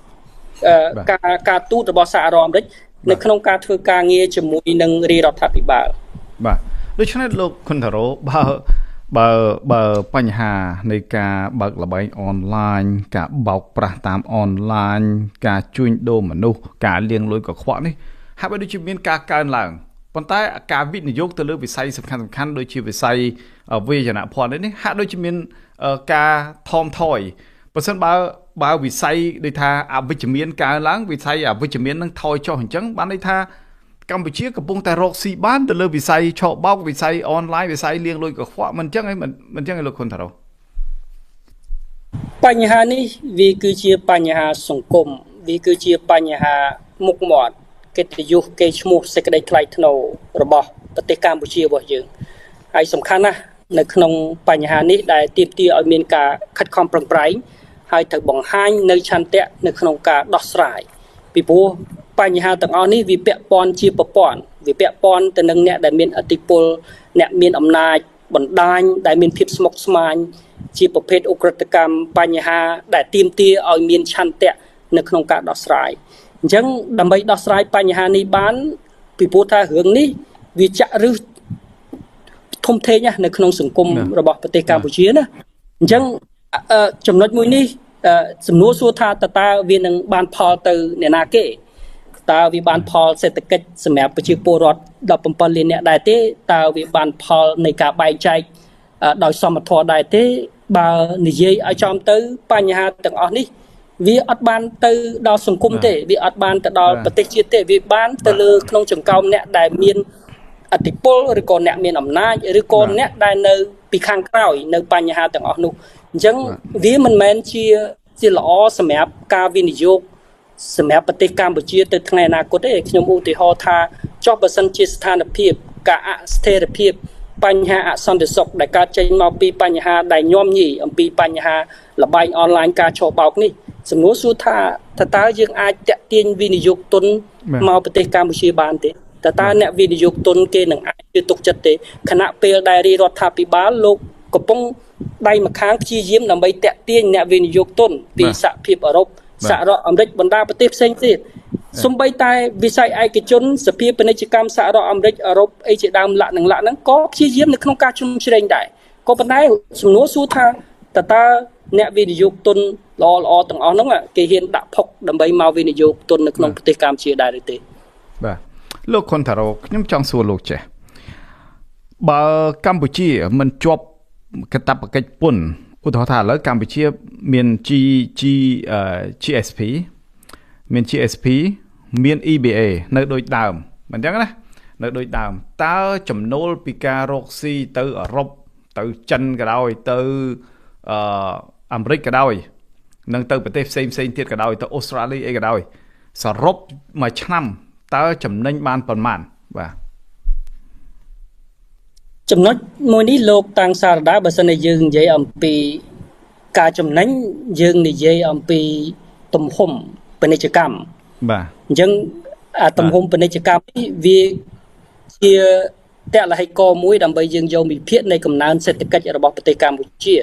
ការទូតរបស់សហរដ្ឋអាមេរិកនៅក្នុងការធ្វើការងារជាមួយនឹងរាជរដ្ឋាភិបាល
បាទដូច្នេះលោកខុនតារ៉ូបើបញ្ហានៃការបើកល្បែងអនឡាញការបោកប្រាស់តាមអនឡាញការជួញដូរមនុស្សការលាងលុយកខ្វក់នេះហាក់បីដូចជាមានការកើនឡើងប៉ុន្តែការវិនិយោគទៅលើវិស័យសំខាន់ៗដូចជាវិស័យវាយនភ័ណ្ឌនេះហាក់ដូចជាមានការថមថយ បើសិនបើវិស័យដូចថាអវិជ្ជមានកើនឡើងវិស័យអវិជ្ជមាននឹងថយចុះអញ្ចឹងបានន័យថាកម្ពុជាកំពុងតែរកស៊ីបានទៅលើវិស័យឆបោកវិស័យអនឡាញវិស័យលាងលុយកខ្វក់មិនអញ្ចឹងឯងមិនអញ្ចឹងឯងលោកខុនតារ៉ូ
បញ្ហានេះវាគឺជាបញ្ហាសង្គមវាគឺជាបញ្ហាមុខមាត់កិត្តិយសកេរ្តិ៍ឈ្មោះសេចក្តីថ្លៃថ្នូររបស់ប្រទេសកម្ពុជារបស់យើងហើយសំខាន់ណាស់នៅក្នុងបញ្ហានេះដែលទាមទារឲ្យមានការខិតខំប្រឹងប្រែងហើយត្រូវបង្ហាញនៅឆន្ទៈនៅក្នុងការដោះស្រាយពីព្រោះបញ្ហាទាំងអស់នេះវាពាក់ព័ន្ធជាប្រព័ន្ធវាពាក់ព័ន្ធទៅនឹងអ្នកដែលមានឥទ្ធិពលអ្នកមានអំណាចបណ្ដាញដែលមានភាពស្មុគស្មាញជាប្រភេទអ ுக ្រិតកម្មបញ្ហាដែលទាមទារឲ្យមានឆន្ទៈនៅក្នុងការដោះស្រាយអញ្ចឹងដើម្បីដោះស្រាយបញ្ហានេះបានពីព្រោះថារឿងនេះវាចាក់ឫសធំធេងនៅក្នុងសង្គមរបស់ប្រទេសកម្ពុជាណាអញ្ចឹងចំណុចមួយនេះសំណួរសួរថាតើវានឹងបានផលទៅអ្នកណាគេតើវាបានផលសេដ្ឋកិច្ចសម្រាប់ប្រជាពលរដ្ឋ17លាននាក់ដែរទេតើវាបានផលនៃការបែងចែកដោយសមធម៌ដែរទេបើនិយាយឲ្យចំទៅបញ្ហាទាំងអស់នេះវាអត់បានទៅដល់សង្គមទេវាអត់បានទៅដល់ប្រទេសជាតិទេវាបានទៅលើក្នុងចង្កោមអ្នកដែលមានអធិពលឬក៏អ្នកមានអំណាចឬក៏អ្នកដែលនៅពីខាងក្រោយនៅបញ្ហាទាំងអស់នោះអញ្ចឹងវាមិនមែនជាល្អសម្រាប់ការវិនិយោគសម្រាប់ប្រទេសកម្ពុជាទៅថ្ងៃអនាគតទេខ្ញុំឧទាហរណ៍ថាចុះបើសិនជាស្ថានភាពការអស្ថិរភាពបញ្ហាអសន្តិសុខដែលកើតចេញមកពីបញ្ហាដែលញោមញីអំពីបញ្ហាលបែងអនឡាញការឆោបោកនេះសំណួរសួរថាតើយើងអាចតាក់ទាញវិនិយោគទុនមកប្រទេសកម្ពុជាបានទេតើអ្នកវិនិយោគទុនគេនឹងអាចជឿទុកចិត្តទេខណៈពេលដែលរដ្ឋាភិបាលលោកកំពុងដៃម្ខាងព្យាយាមដើម្បីតាក់ទាញអ្នកវិនិយោគទុនពីសហភាពអឺរ៉ុបសហរដ្ឋអាមេរិកបណ្ដាប្រទេសផ្សេងទៀតសូម្បីតែវិស័យឯកជនសភាពាណិជ្ជកម្មសហរដ្ឋអាមេរិកអឺរ៉ុបអីជាដើមលក្ខហ្នឹងក៏ព្យាយាមនៅក្នុងការជំរុញជ្រែងដែរក៏ប៉ុន្តែសំណួរសួរថាតើអ្នកវិនិយោគទុនល្អទាំងអស់ហ្នឹងគេហ៊ានដាក់ផុកដើម្បីមកវិនិយោគទុននៅក្នុងប្រទេសកម្ពុជាដែរឬទេ
បាទលោកខុនតារ៉ូខ្ញុំចង់សួរលោកចេះបើកម្ពុជាមិនជាប់កាតព្វកិច្ចពន្ធឧទាហរណ៍ថាឥឡូវកម្ពុជាមាន GSP មាន GSP មាន EBA នៅដូចដើមមិនអញ្ចឹងណានៅដូចដើមតើចំណូលពីការរកស៊ីទៅអឺរ៉ុបទៅចិនក៏ដោយទៅអាមេរិកក៏ដោយនឹងទៅប្រទេសផ្សេងទៀតក៏ដោយទៅអូស្ត្រាលីអីក៏ដោយសរុបមួយឆ្នាំតើចំណេញបានប៉ុន្មានបាទ
ចំណុចមួយនេះលោកតាំងសារដាបើសិនជាយើងនិយាយអំពីការចំណេញយើងនិយាយអំពីទំហំពាណិជ្ជកម្ម
បាទ
អញ្ចឹងទំហំពាណិជ្ជកម្មនេះវាជាតលហិកមួយដើម្បីយើងយកវិភាគនៃកំណើនសេដ្ឋកិច្ចរបស់ប្រទេសកម្ពុជា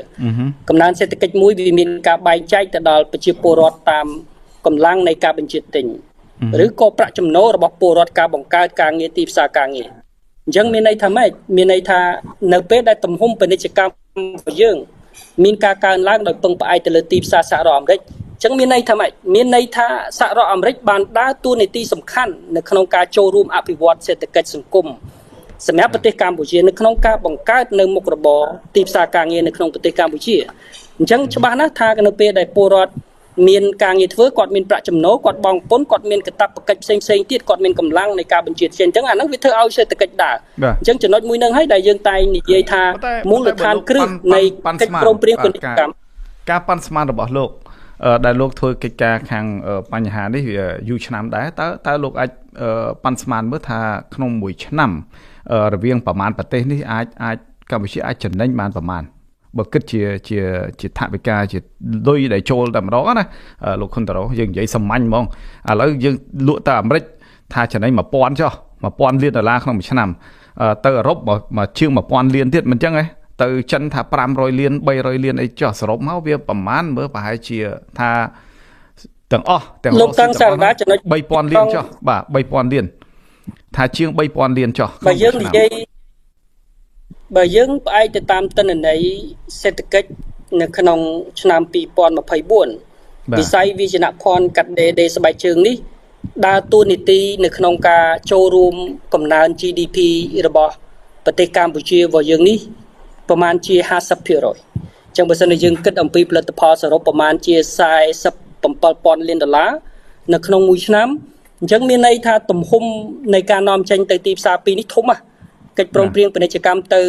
កំណើនសេដ្ឋកិច្ចមួយវាមានការបែងចែកទៅដល់ប្រជាពលរដ្ឋតាមកម្លាំងនៃការបញ្ជាទិញឬក៏ប្រាក់ចំណូលរបស់ពលរដ្ឋការបង្កើតការងារទីផ្សារការងារអញ្ចឹងមានន័យថាម៉េចមានន័យថានៅពេលដែលទំហំពាណិជ្ជកម្មរបស់យើងមានការកើនឡើងដោយពឹងផ្អែកទៅលើទីផ្សារសហរដ្ឋអាមេរិកអញ្ចឹងមានន័យថាម៉េចមានន័យថាសហរដ្ឋអាមេរិកបានដើរតួនាទីសំខាន់នៅក្នុងការចូលរួមអភិវឌ្ឍសេដ្ឋកិច្ចសង្គមសម្រាប់ប្រទេសកម្ពុជានៅក្នុងការបង្កើតនៅមុខរបរទីផ្សារការងារនៅក្នុងប្រទេសកម្ពុជាអញ្ចឹងច្បាស់ណាស់ថានៅពេលដែលពលរដ្ឋមានការងារធ្វើគាត់មានប្រាក់ចំណូលគាត់បង់ពន្ធគាត់មានកាតព្វកិច្ចផ្សេងទៀតគាត់មានកម្លាំងនៃការបញ្ជាទិញអញ្ចឹងអាហ្នឹងវាធ្វើឲ្យសេដ្ឋកិច្ចដើរអញ្ចឹងចំណុចមួយហ្នឹងហើយដែលយើងតែនិយាយថាមូលដ្ឋានគ្រឹះនៃកិច្ចព្រមព្រៀងពាណិជ្ជកម្ម
ការប៉ាន់ស្មានរបស់លោកដែលលោកធ្វើកិច្ចការខាងបញ្ហានេះវាយូរឆ្នាំដែរតើលោកអាចប៉ាន់ស្មានមើលថាក្នុងមួយឆ្នាំរវាងប្រមាណប្រទេសនេះអាចកម្ពុជាអាចចំណេញបានប្រមាណបើគិតជាថវិកាជាលុយដែលចូលតែម្ដងណាលោកខុនតារ៉ូយើងនិយាយសាមញ្ញហ្មងឥឡូវយើងលក់ទៅអាមេរិកថាចំណេញ1000ចុះ1000លានដុល្លារក្នុងមួយឆ្នាំទៅអឺរ៉ុបមកជាង1000លានទៀតមិនអញ្ចឹងទេទៅចិនថា500លាន300លានអីចុះសរុបមកវាប្រមាណមើលប្រហែលជាថាទាំងអស់ទាំង
លោកតាំងសារដាចំណុច
3000លានចុះបាទ3000លានថាជាង3000លានចុះ
បើយើងនិយាយបើយើងផ្អែកទៅតាមទិន្នន័យសេដ្ឋកិច្ចនៅក្នុងឆ្នាំ2024វិស័យវិជ្ជាភ័ណ្ឌកាត់ដេរដេរស្បែកជើងនេះដើរតួនាទីនៅក្នុងការចូលរួមកំណើន GDP របស់ប្រទេសកម្ពុជារបស់យើងនេះប្រមាណជា 50% ចឹងបើសិនជាយើងគិតអំពីផលិតផលសរុបប្រមាណជា47,000 លានដុល្លារនៅក្នុងមួយឆ្នាំអញ្ចឹងមានន័យថាទំហំនៃការនាំចេញទៅទីផ្សារពីរនេះធំណាស់កិច្ចព្រមព្រៀងពាណិជ្ជកម្មទៅ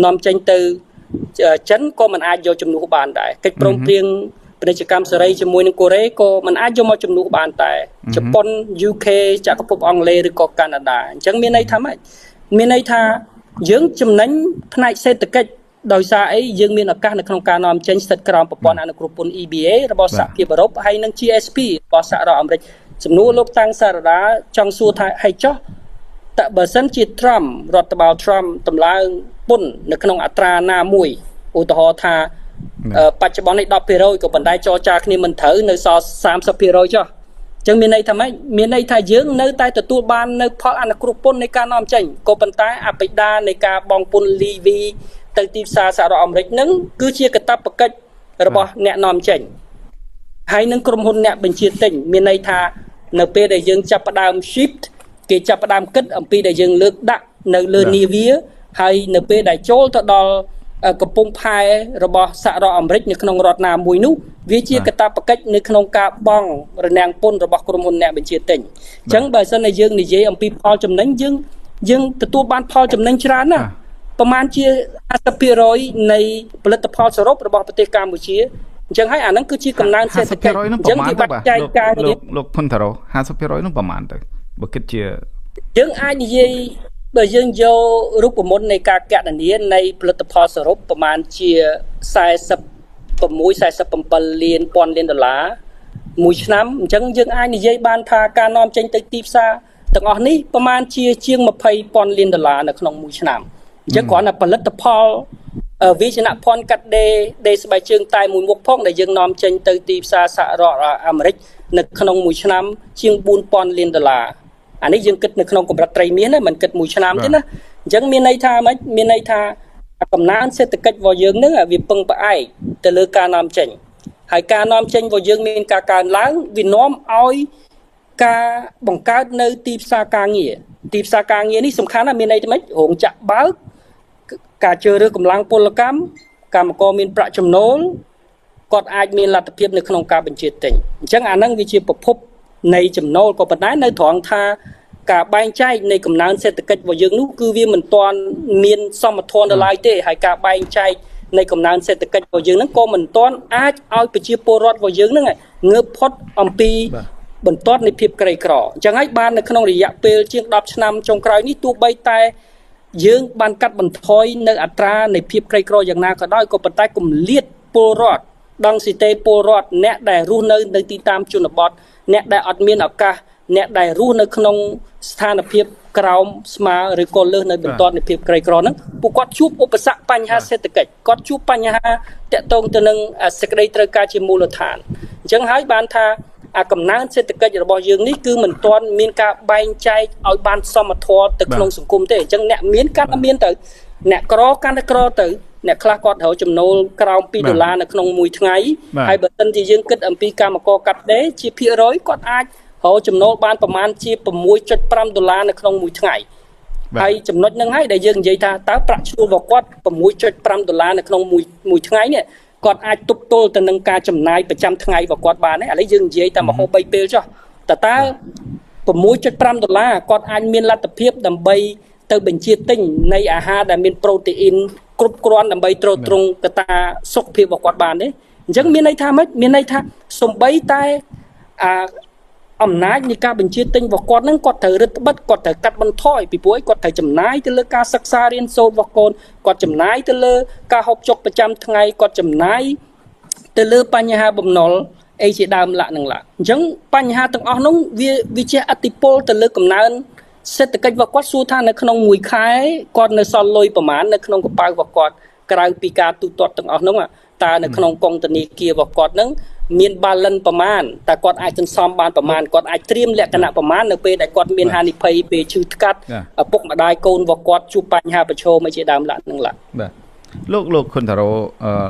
នាំចេញទៅចិនក៏មិនអាចយកជំនួសបានដែរកិច្ចព្រមព្រៀងពាណិជ្ជកម្មសេរីជាមួយនឹងកូរ៉េក៏មិនអាចយកមកជំនួសបានតែជប៉ុន UK ចក្រភពអង់គ្លេសឬក៏កាណាដាអញ្ចឹងមានន័យថាម៉េចមានន័យថាយើងចំណេញផ្នែកសេដ្ឋកិច្ចដោយសារអីយើងមានឱកាសនៅក្នុងការនាំចេញស្ថិតក្រោមប្រព័ន្ធអនុគ្រោះពន្ធ EBA របស់សហភាពអឺរ៉ុបហើយនិង GSP របស់សហរដ្ឋអាមេរិកសំណួរលោកតាំងសារ៉ាចង់សួរថាហើយចុះតើបើសិនជា Trump រដ្ឋបាល Trump តម្លើងពន្ធនៅក្នុងអត្រាណាមួយឧទាហរណ៍ថាបច្ចុប្បន្ននេះ 10% ក៏ប៉ុន្តែចរចាគ្នាមិនត្រូវនៅសល់ 30% ចុះអញ្ចឹងមានន័យថាម៉េចមានន័យថាយើងនៅតែទទួលបាននៅផលអនុគ្រោះពន្ធនៃការនាំចេញក៏ប៉ុន្តែអបិដានៃការបង់ពន្ធ levy ទៅទីផ្សារសហរដ្ឋអាមេរិកនឹងគឺជាកាតព្វកិច្ចរបស់អ្នកនាំចេញហើយនឹងក្រុមហ៊ុនអ្នកបញ្ជាទិញមានន័យថានៅពេលដែលយើងចាប់ផ្ដើម shift គេចាប់ផ្ដើមគិតអំពីដែលយើងលើកដាក់នៅលើនាវាហើយនៅពេលដែលចូលទៅដល់កំពង់ផែរបស់សហរដ្ឋអាមេរិកនៅក្នុងរដ្ឋណាមួយនោះវាជាកាតព្វកិច្ចនៅក្នុងការបង់រនាំងពន្ធរបស់ក្រុមហ៊ុនអ្នកបញ្ជាទិញអញ្ចឹងបើសិនជាយើងនិយាយអំពីផលចំណេញយើងទទួលបានផលចំណេញច្រើនណាស់ប្រហែលជា 50% នៃផលិតផលសរុបរបស់ប្រទេសកម្ពុជាអញ្ចឹងហើយអាហ្នឹងគឺជាកំណើនសេដ្ឋកិច្ចអញ្ចឹងគេបាត់ចែកការ
លោកផុនតារ៉ូ 50% នោះប្រហែលទៅបើគិតជា
យើងអាចនិយាយបើយើងយករូបមន្តនៃការកណនានៃផលិតផលសរុបប្រហែលជា46-47 លានដុល្លារមួយឆ្នាំអញ្ចឹងយើងអាចនិយាយបានថាការនាំចេញទៅទីផ្សារទាំងអស់នេះប្រហែលជាង 20,000 លានដុល្លារនៅក្នុងមួយឆ្នាំអញ្ចឹងគ្រាន់តែផលិតផលវិជ្ជាភ័ណ្ឌកាត់ដេរស្បែកជើងតែមួយមុខផងដែលយើងនាំចេញទៅទីផ្សារសហរដ្ឋអាមេរិកនៅក្នុងមួយឆ្នាំជាង 4,000 លានដុល្លារអានេះយើងគិតនៅក្នុងកម្រិតត្រីមានណាមិនគិតមួយឆ្នាំទេណាអញ្ចឹងមានន័យថាម៉េចមានន័យថាកំណើនសេដ្ឋកិច្ចរបស់យើងនឹងវាពឹងផ្អែកទៅលើការនាំចេញហើយការនាំចេញរបស់យើងមានការកើនឡើងវានាំឲ្យការបង្កើតនៅទីផ្សារការងារនេះសំខាន់ណាស់មានន័យថាម៉េចរោងចក្របើកការជ្រើសរើសកម្លាំងពលកម្មកម្មករមានប្រាក់ចំណូលគាត់អាចមានលទ្ធភាពនៅក្នុងការបញ្ជាទិញអញ្ចឹងអាហ្នឹងវាជាប្រភពនៃចំណូលក៏ប៉ុន្តែនៅត្រង់ថាការបែងចែកនៃកំណើនសេដ្ឋកិច្ចរបស់យើងនោះគឺវាមិនទាន់មានសមធម៌នៅឡើយទេហើយការបែងចែកនៃកំណើនសេដ្ឋកិច្ចរបស់យើងហ្នឹងក៏មិនទាន់អាចឲ្យប្រជាពលរដ្ឋរបស់យើងហ្នឹងងើបផុតអំពីបន្ទាត់នៃភាពក្រីក្រអញ្ចឹងហើយបាននៅក្នុងរយៈពេលជាង10ឆ្នាំចុងក្រោយនេះទោះបីតែយើងបានកាត់បន្ថយនៅអត្រានៃភាពក្រីក្រយ៉ាងណាក៏ដោយក៏ប៉ុន្តែគម្លាតពលរដ្ឋដងស៊ីតេពលរដ្ឋអ្នកដែលរស់នៅទីតាមជនបទអ្នកដែលអត់មានឱកាសអ្នកដែលរស់នៅក្នុងស្ថានភាពក្រោមស្មើឬក៏លើសនៅបន្ទាត់នៃភាពក្រីក្រហ្នឹងពួកគាត់ជួបឧបសគ្គបញ្ហាសេដ្ឋកិច្ចគាត់ជួបបញ្ហាតាក់ទងទៅនឹងសេចក្តីត្រូវការជាមូលដ្ឋានអញ្ចឹងហើយបានថាកំណើនសេដ្ឋកិច្ចរបស់យើងនេះគឺមិនទាន់មានការបែងចែកឲ្យបានសមធម៌ទៅក្នុងសង្គមទេអញ្ចឹងអ្នកមានកាន់តែមានទៅអ្នកក្រកាន់តែក្រទៅអ្នកខ្លះគាត់រកចំណូលក្រោម$2នៅក្នុងមួយថ្ងៃហើយបើមិនជាយើងគិតអំពីកម្មករកាត់ដេរជាភាគរយគាត់អាចរកចំណូលបានប្រមាណជា$6.5នៅក្នុងមួយថ្ងៃហើយចំណុចហ្នឹងហើយដែលយើងនិយាយថាតើប្រាក់ឈ្នួលរបស់គាត់$6.5នៅក្នុងមួយថ្ងៃនេះគាត់អាចទប់ទល់ទៅនឹងការចំណាយប្រចាំថ្ងៃរបស់គាត់បានទេឥឡូវយើងនិយាយតែម្ហូប3ពេលចុះតើ$6.5គាត់អាចមានលទ្ធភាពដើម្បីទៅបញ្ជាទិញនៃអាហារដែលមានប្រូតេអ៊ីនគ្រប់គ្រាន់ដើម្បីទ្រទ្រង់កត្តាសុខភាពរបស់គាត់បានទេអញ្ចឹងមានន័យថាម៉េចមានន័យថាសំបីតែអំណាចនៃការបញ្ជាទិញរបស់គាត់នឹងគាត់ត្រូវរឹតបន្តឹងគាត់ត្រូវកាត់បន្ថយពីព្រោះគាត់ត្រូវចំណាយទៅលើការសិក្សារៀនសូត្ររបស់កូនគាត់ចំណាយទៅលើការហូបចុកប្រចាំថ្ងៃគាត់ចំណាយទៅលើបញ្ហាបំណុលអីជាដើមឡាក់នឹងឡាក់អញ្ចឹងបញ្ហាទាំងអស់នោះវាជាឥទ្ធិពលទៅលើកំណើនសេដ្ឋកិច្ចរបស់គាត់សួរថានៅក្នុងមួយខែគាត់នៅសល់លុយប្រមាណនៅក្នុងកប៉ាល់របស់គាត់ក្រៅពីការទូទាត់ទាំងអស់នោះតើនៅក្នុងកងធនាគាររបស់គាត់នឹងមាន balance ប្រមាណតើគាត់អាចសន្សំបានប្រមាណគាត់អាចត្រៀមលក្ខណៈប្រមាណនៅពេលដែលគាត់មានហានិភ័យពេលឈឺថ្កាត់ឪពុកម្ដាយកូនរបស់គាត់ជួបបញ្ហាប្រឈមអីជាដើមឡាក់នឹងឡាក់
បាទលោកខុនតារ៉ូ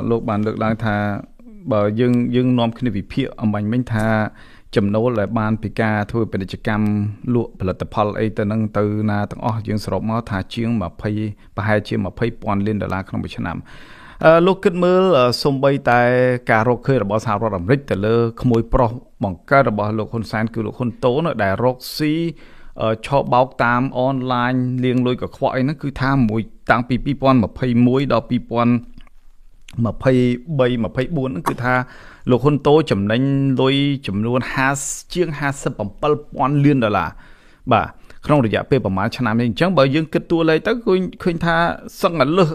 លោកបានលើកឡើងថាបើយើងនាំគ្នាវិភាគអំបញ្ញមិញថាចំណូលដែលបានពីការធ្វើពាណិជ្ជកម្មលក់ផលិតផលអីទៅនឹងទៅណាទាំងអស់យើងសរុបមកថាជាង20ប្រហែលជា$20,000 លានក្នុងមួយឆ្នាំ លោកគិតមើលសំបីតែការរកឃើញរបស់សហរដ្ឋអាមេរិកទៅលើក្មួយប្រុសបង្កើតរបស់លោកហ៊ុនសែនគឺលោកហ៊ុនតូនដែលរកស៊ីឆោបោកតាមអនឡាញលាងលុយកខ្វក់អីហ្នឹងគឺថាមួយតាំងពី2021ដល់2023 24ហ្នឹងគឺថាលោកហ៊ុនតូចំណេញលុយចំនួនជាង$57,000 លានបាទក្នុងរយៈពេលប្រហែលឆ្នាំនេះអញ្ចឹងបើយើងគិតតួលេខទៅឃើញថាសឹងតែលើស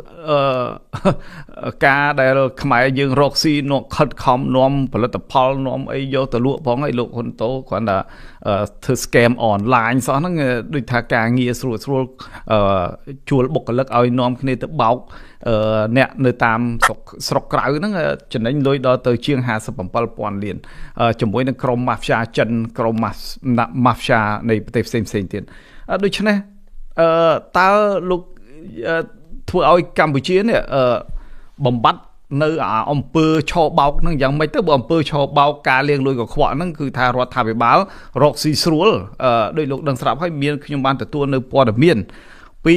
ការដែលខ្មែរយើងរកស៊ីនាំខិតខំនាំផលិតផលនាំអីយកទៅលក់ផងហើយលោកហ៊ុនតូគ្រាន់តែធ្វើ scam អនឡាញសោះហ្នឹងដូចថាការងារស្រួលជួលបុគ្គលិកឲ្យនាំគ្នាទៅបោកអ្នកនៅតាមស្រុកក្រៅហ្នឹងចំណេញលុយដល់ទៅជាង$57,000 លានជាមួយនឹងក្រុម mafia ចិនក្រុម mafia នៃប្រទេសផ្សេងទៀតដូច្នេះតើលោកធ្វើឲ្យកម្ពុជានេះបំបត្តិនៅអំពើឆោបោកហ្នឹងយ៉ាងម៉េចទៅបើអំពើឆោបោកការលាងលុយកខ្វក់ហ្នឹងគឺថារដ្ឋាភិបាលរកស៊ីស្រួលដោយលោកដឹងស្រាប់ហើយមានខ្ញុំបានទទួលនៅព័ត៌មានពី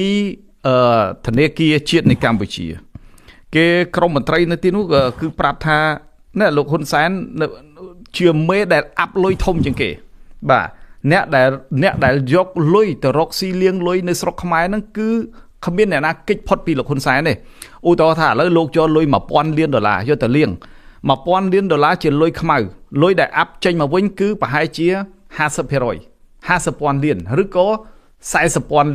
ធនាគារជាតិនៃកម្ពុជាគេក្រុមមន្ត្រីនៅទីនោះគឺប្រាប់ថាណែលោកហ៊ុនសែនជាមេដែលអាប់លុយធំជាងគេបាទអ្នកដែលយកលុយទៅរកស៊ីលាងលុយនៅស្រុកខ្មែរហ្នឹងគឺគ្មានអ្នកណាគេចផុតពីលោកហ៊ុនសែនទេឧទាហរណ៍ថាឥឡូវលោកយកលុយ$1,000 លានយកទៅលាង$1,000 លានជាលុយខ្មៅលុយដែលអាប់ចេញមកវិញគឺប្រហែលជា 50% 50,000 លានឬក៏40,000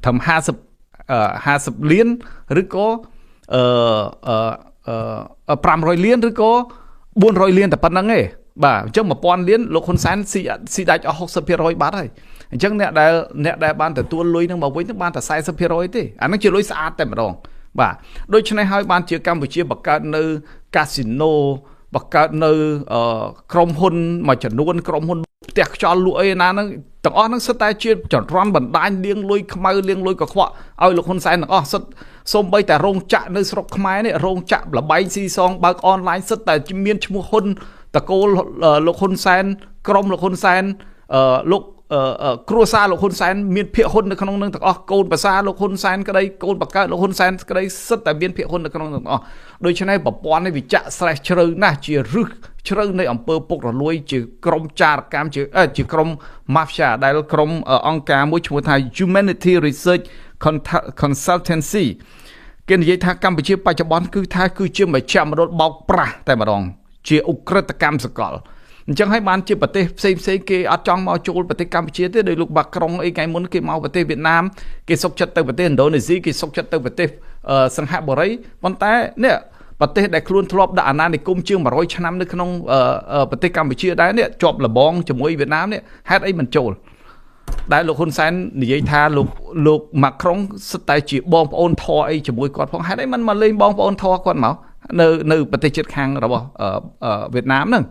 ត្រឹម50លានឬក៏500 លានឬក៏400 លានតែប៉ុណ្្នឹងឯងបាទអញ្ចឹង$1,000 លានលោកហ៊ុនសែនស៊ីដាច់អស់ 60% បាត់ហើយអញ្ចឹងអ្នកដែលបានទទួលលុយនឹងមកវិញទៅបានតែ 40% ទេអាហ្នឹងជាលុយស្អាតតែម្ដងបាទដូច្នេះហើយបានជាកម្ពុជាបង្កើតនៅកាស៊ីណូបង្កើតនៅក្រុមហ៊ុនមួយចំនួនក្រុមហ៊ុនផ្ទះខ្យល់លក់អីណាហ្នឹងទាំងអស់ហ្នឹងសិតតែជាចន្ទ្រាន់បណ្ដាញលាងលុយខ្មៅលាងលុយកខ្វក់ឲ្យលោកហ៊ុនសែនទាំងអស់សិតសូម្បីតែរោងចក្រនៅស្រុកខ្មែរនេះរោងចក្រលបែងស៊ីសងបើកអនឡាញសិតតែមានឈ្មោះហ៊ុនតកូលលោកហ៊ុនសែនក្រុមលោកហ៊ុនសែនលោកគ្រួសារលោកហ៊ុនសែនមានភាគហ៊ុននៅក្នុងនឹងទាំងអស់កូនប្រសារលោកហ៊ុនសែនក្តីកូនបង្កើតលោកហ៊ុនសែនក្តីសិតតែមានភាគហ៊ុននៅក្នុងទាំងអស់ដូច្នេះប្រព័ន្ធនេះវាចាក់ស្រេះជ្រៅណាស់ជារឹសជ្រៅនៃអង្គើពុករលួយជាក្រុមចារកម្មជាក្រុម mafia ដែលក្រុមអង្គការមួយឈ្មោះថា Humanity Research Consultancy គេនិយាយថាកម្ពុជាបច្ចុប្បន្នគឺជាមជ្ឈមណ្ឌលបោកប្រាស់តែម្ដងជាឧក្រិដ្ឋកម្មសកលអញ្ចឹងហើយបានជាប្រទេសផ្សេងគេអត់ចង់មកចូលប្រទេសកម្ពុជាទេដោយលោកបាក់ក្រុងអីថ្ងៃមុនគេមកប្រទេសវៀតណាមគេសុកចិត្តទៅប្រទេសឥណ្ឌូនេស៊ីគេសុកចិត្តទៅប្រទេសសិង្ហបុរីប៉ុន្តែនេះប្រទេសដែលខ្លួនធ្លាប់ដាក់អាណានិគមជាង100ឆ្នាំនៅក្នុងប្រទេសកម្ពុជាដែរនេះជាប់លបងជាមួយវៀតណាមនេះហេតុអីមិនចូលដែលលោកហ៊ុនសែននិយាយថាលោកម៉ាក់ក្រុងសិតតែជាបងប្អូនធរអីជាមួយគាត់ផងហេតុអីមិនមកលេងបងប្អូនធរគាត់មកនៅប្រទេសជិតខាងរបស់វៀតណាមហ្នឹង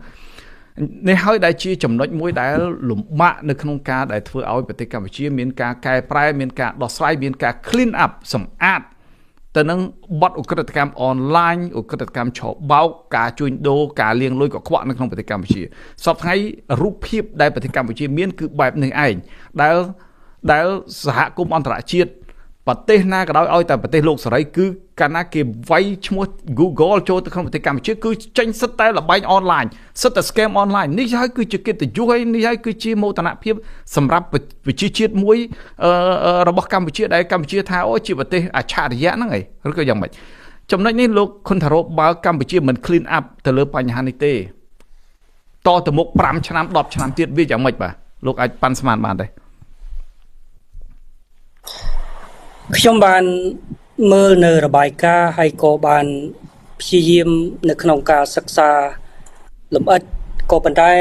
នេះហើយដែលជាចំណុចមួយដែលលំបាកនៅក្នុងការដែលធ្វើឲ្យប្រទេសកម្ពុជាមានការកែប្រែមានការដោះស្រាយមានការ clean up សម្អាតទៅនឹងបទឧក្រិដ្ឋកម្មអនឡាញឧក្រិដ្ឋកម្មឆបោកការជួញដូរការលាងលុយកខ្វក់នៅក្នុងប្រទេសកម្ពុជាសពថ្ងៃរូបភាពដែលប្រទេសកម្ពុជាមានគឺបែបនេះឯងដែលសហគមន៍អន្តរជាតិប្រទេសណាក៏ដោយឲ្យតែប្រទេសលោកសេរីគឺកាលណាគេវាយឈ្មោះ Google ចូលទៅក្នុងប្រទេសកម្ពុជាគឺចេញសិតតែលបែងអនឡាញសិតតែ scam អនឡាញនេះហើយគឺជាកិត្តិយសហើយនេះហើយគឺជាមោទនភាពសម្រាប់ប្រជាជាតិមួយរបស់កម្ពុជាដែលកម្ពុជាថាអូជាប្រទេសអច្ឆរិយៈហ្នឹងឯងឬក៏យ៉ាងម៉េចចំណុចនេះលោកខុនថារ៉ូបើកម្ពុជាមិន clean up ទៅលើបញ្ហានេះទេតទៅមុខ5ឆ្នាំ10ឆ្នាំទៀតវាយ៉ាងម៉េចបាទលោកអាចប៉ាន់ស្មានបានទេ
ខ្ញុំបានមើលនៅរបាយការណ៍ហើយក៏បានព្យាយាមនៅក្នុងការសិក្សាលម្អិតក៏ប៉ុន្តែ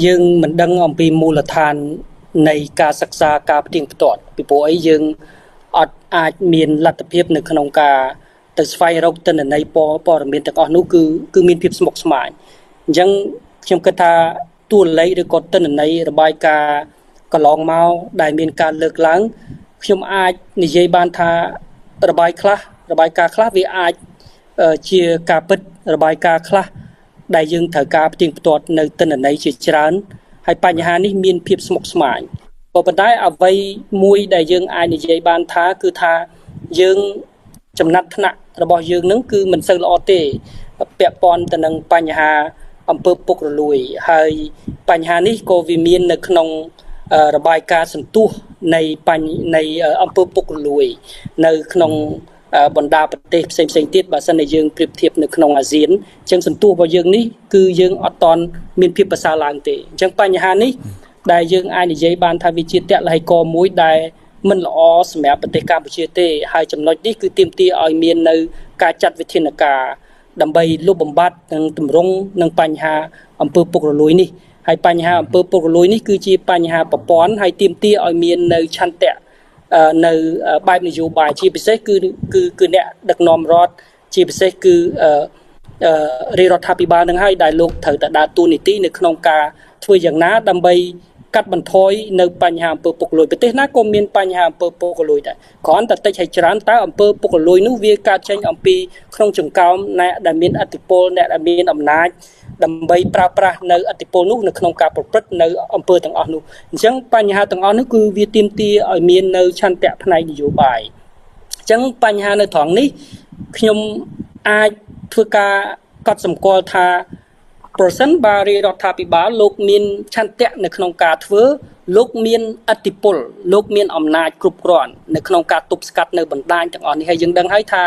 យើងមិនដឹងអំពីមូលដ្ឋាននៃការសិក្សាការផ្ទៀងផ្ទាត់ពីព្រោះអីយើងអត់អាចមានលទ្ធភាពនៅក្នុងការទៅស្វែងរកទិន្នន័យព័ត៌មានទាំងអស់នោះគឺមានភាពស្មុគស្មាញអញ្ចឹងខ្ញុំគិតថាតួលេខឬក៏ទិន្នន័យរបាយការណ៍កន្លងមកដែលមានការលើកឡើងខ្ញុំអាចនិយាយបានថារបាយការណ៍ខ្លះវាអាចជាការពិតរបាយការណ៍ខ្លះដែលយើងត្រូវការផ្ទៀងផ្ទាត់នៅទិន្នន័យជាច្រើនហើយបញ្ហានេះមានភាពស្មុគស្មាញក៏ប៉ុន្តែអ្វីមួយដែលយើងអាចនិយាយបានថាគឺថាយើងចំណាត់ថ្នាក់ របស់យើងនឹងគឺមិនសូវល្អទេពាក់ព័ន្ធទៅនឹងបញ្ហាអំពើពុករលួយហើយបញ្ហានេះក៏វាមាននៅក្នុងរបាយការណ៍សន្ទុះនៃអំពើពុករលួយនៅក្នុងបណ្ដាប្រទេសផ្សេងៗទៀតបើសិនជាយើងប្រៀបធៀបនៅក្នុងអាស៊ានអញ្ចឹងសន្ទុះរបស់យើងនេះគឺយើងអត់តន់មានភាពប្រសើរឡើងទេអញ្ចឹងបញ្ហានេះដែលយើងអាចនិយាយបានថាវាជាតលហិកមួយដែលមិនល្អសម្រាប់ប្រទេសកម្ពុជាទេហើយចំណុចនេះគឺទាមទារឲ្យមាននៅការចាត់វិធានការដើម្បីលុបបំបាត់និងទម្រង់នឹងបញ្ហាអំពើពុករលួយនេះហើយបញ្ហាអំពើពុករលួយនេះគឺជាបញ្ហាប្រព័ន្ធហើយទាមទារឲ្យមាននៅឆន្ទៈនៅបែបនយោបាយជាពិសេសគឺអ្នកដឹកនាំរដ្ឋជាពិសេសគឺរាជរដ្ឋាភិបាលនឹងហើយដែលលោកត្រូវតែដើរតួនាទីនៅក្នុងការធ្វើយ៉ាងណាដើម្បីកាត់បន្ថយនៅបញ្ហាអំពើពុករលួយប្រទេសណាក៏មានបញ្ហាអំពើពុករលួយដែរគ្រាន់តែតិចហើយច្រើនតើអំពើពុករលួយនោះវាកើតចេញអំពីក្នុងចង្កោមអ្នកដែលមានឥទ្ធិពលអ្នកដែលមានអំណាចដើម្បីប្រើប្រាស់នៅឥទ្ធិពលនោះនៅក្នុងការប្រព្រឹត្តនៅអំពើទាំងអស់នោះអញ្ចឹងបញ្ហាទាំងអស់នោះគឺវាទាមទារឲ្យមាននៅឆន្ទៈផ្នែកនយោបាយអញ្ចឹងបញ្ហានៅត្រង់នេះខ្ញុំអាចធ្វើការកត់សម្គាល់ថាប្រសិនបើរាជរដ្ឋាភិបាលលោកមានឆន្ទៈនៅក្នុងការធ្វើលោកមានឥទ្ធិពលលោកមានអំណាចគ្រប់គ្រាន់នៅក្នុងការទប់ស្កាត់នៅបណ្ដាញទាំងអស់នេះហើយយើងដឹងហើយថា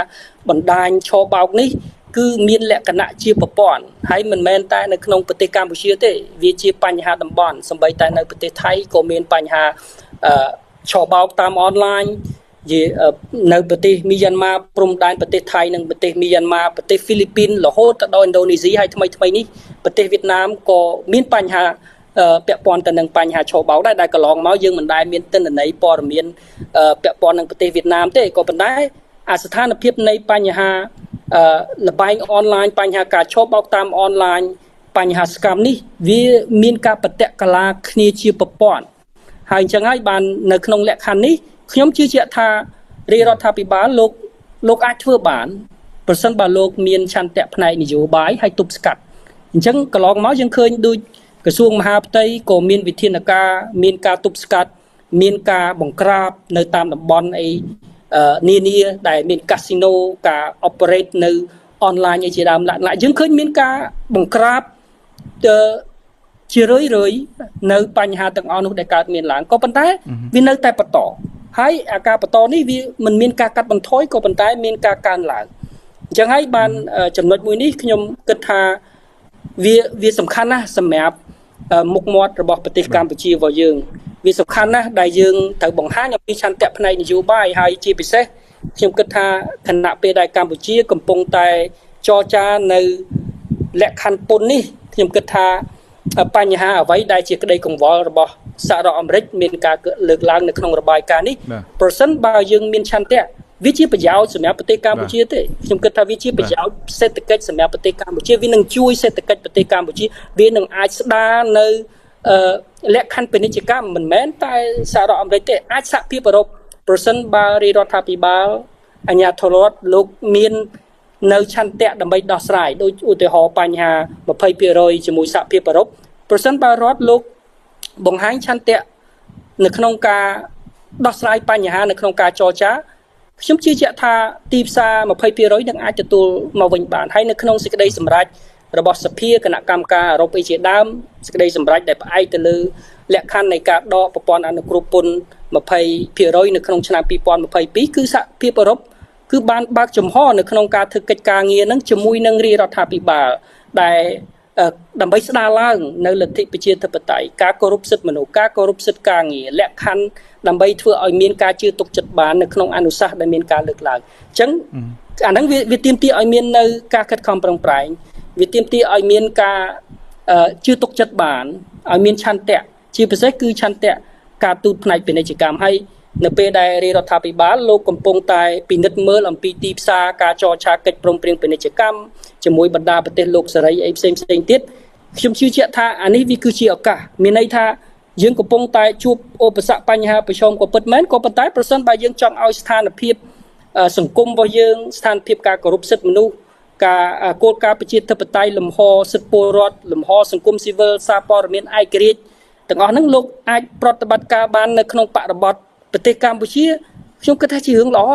បណ្ដាញឆបោកនេះគឺមានលក្ខណៈជាប្រព័ន្ធហើយមិនមែនតែនៅក្នុងប្រទេសកម្ពុជាទេវាជាបញ្ហាតំបន់សម្បីតែនៅប្រទេសថៃក៏មានបញ្ហាឆបោកតាមអនឡាញនៅប្រទេសមីយ៉ាន់ម៉ាព្រំដែនប្រទេសថៃនិងប្រទេសមីយ៉ាន់ម៉ាប្រទេសហ្វីលីពីនរហូតដល់ឥណ្ឌូនេស៊ីហើយថ្មីនេះប្រទេសវៀតណាមក៏មានបញ្ហាពាក់ព័ន្ធទៅនឹងបញ្ហាឆបោកដែរដែលកន្លងមកយើងមិនដែលមានទិន្នន័យព័ត៌មានពាក់ព័ន្ធនឹងប្រទេសវៀតណាមទេក៏ប៉ុន្តែអាស្ថានភាពនៃបញ្ហាលបែងអនឡាញបញ្ហាការឆបោកតាមអនឡាញបញ្ហាសកម្មនេះវាមានការបដិកលាគ្នាជាប្រព័ន្ធហើយអញ្ចឹងហើយបាននៅក្នុងលក្ខខណ្ឌនេះខ្ញុំជឿជាក់ថារាជរដ្ឋាភិបាលលោកអាចធ្វើបានប្រសិនបើលោកមានឆន្ទៈផ្នែកនយោបាយហើយទប់ស្កាត់អញ្ចឹងកន្លងមកយើងឃើញដូចក្រសួងមហាផ្ទៃក៏មានវិធានការមានការទប់ស្កាត់មានការបង្ក្រាបនៅតាមតំបន់នានាដែលមានកាស៊ីណូការ operate នៅ online ជាដើមយើងឃើញមានការបង្ក្រាបជារឿយនៅបញ្ហាទាំងអស់នោះដែលកើតមានឡើងក៏ប៉ុន្តែវានៅតែបន្តហើយអាការបន្តនេះវាមិនមានការកាត់បន្ថយក៏ប៉ុន្តែមានការកើនឡើងអញ្ចឹងហើយបានចំណុចមួយនេះខ្ញុំគិតថាវាសំខាន់ណាស់សម្រាប់មុខមាត់របស់ប្រទេសកម្ពុជារបស់យើងវាសំខាន់ណាស់ដែលយើងត្រូវបង្ហាញអំពីឆន្ទៈផ្នែកនយោបាយហើយជាពិសេសខ្ញុំគិតថាគណៈពេលដែលកម្ពុជាកំពុងតែចរចានៅលក្ខខណ្ឌពន្ធនេះខ្ញុំគិតថាបញ្ហាអ្វីដែលជាក្តីកង្វល់របស់សហរដ្ឋអាមេរិកមានការលើកឡើងនៅក្នុងរបាយការណ៍នេះប្រសិនបើយើងមានឆន្ទៈវាជាប្រយោជន៍សម្រាប់ប្រទេសកម្ពុជាទេខ្ញុំគិតថាវាជាប្រយោជន៍សេដ្ឋកិច្ចសម្រាប់ប្រទេសកម្ពុជាវានឹងជួយសេដ្ឋកិច្ចប្រទេសកម្ពុជាវានឹងអាចស្ដារនៅលក្ខខណ្ឌពាណិជ្ជកម្មមិនមែនតែសហរដ្ឋអាមេរិកទេអាចសហភាពអឺរ៉ុបប្រសិនបើរាជរដ្ឋាភិបាលអាជ្ញាធររដ្ឋលោកមាននៅឆន្ទៈដើម្បីដោះស្រាយដូចឧទាហរណ៍បញ្ហា 20% ជាមួយសហភាពអឺរ៉ុបប្រសិនបើរដ្ឋលោកបង្ហាញឆន្ទៈនៅក្នុងការដោះស្រាយបញ្ហានៅក្នុងការចរចាខ្ញុំជឿជាក់ថាទីផ្សារ 20% នឹងអាចទទួលមកវិញបានហើយនៅក្នុងសេចក្តីសម្រេចរបស់សភាគណៈកម្មការអឺរ៉ុបជាដើមសេចក្តីសម្រេចដែលផ្អែកទៅលើលក្ខខណ្ឌនៃការដកប្រព័ន្ធអនុគ្រោះពន្ធ 20% នៅក្នុងឆ្នាំ 2022 គឺសហភាពអឺរ៉ុបគឺបានបើកចំហនៅក្នុងការធ្វើកិច្ចការងារនឹងជាមួយនឹងរាជរដ្ឋាភិបាលដែលដើម្បីស្ដារឡើងនៅលទ្ធិប្រជាធិបតេយ្យការគោរពសិទ្ធិមនុស្សការគោរពសិទ្ធិការងារលក្ខខណ្ឌដើម្បីធ្វើឲ្យមានការជឿទុកចិត្តបាននៅក្នុងអនុសាសន៍ដែលមានការលើកឡើងអញ្ចឹងអាហ្នឹងវាទាមទារឲ្យមាននៅការខិតខំប្រឹងប្រែងវាទាមទារឲ្យមានការជឿទុកចិត្តបានឲ្យមានឆន្ទៈជាពិសេសគឺឆន្ទៈការទូតផ្នែកពាណិជ្ជកម្មហើយនៅពេលដែលរាជរដ្ឋាភិបាលលោកកំពុងតែពិនិត្យមើលអំពីទីផ្សារការចរចាកិច្ចព្រមព្រៀងពាណិជ្ជកម្មជាមួយបណ្ដាប្រទេសលោកសេរីផ្សេងទៀតខ្ញុំជឿជាក់ថាអានេះវាគឺជាឱកាសមានន័យថាយើងកំពុងតែជួបឧបសគ្គបញ្ហាប្រឈមក៏ពិតមែនក៏ប៉ុន្តែប្រសិនបើយើងចង់ឲ្យស្ថានភាពសង្គមរបស់យើងស្ថានភាពការគោរពសិទ្ធិមនុស្សការគោលការណ៍ប្រជាធិបតេយ្យលំហសិទ្ធិពលរដ្ឋលំហសង្គមស៊ីវិលសារព័ត៌មានឯករាជ្យទាំងអស់ហ្នឹងលោកអាចប្រតិបត្តិការបាននៅក្នុងបរិបទប្រទេសកម្ពុជាខ្ញុំគិតថាជារឿងល្អ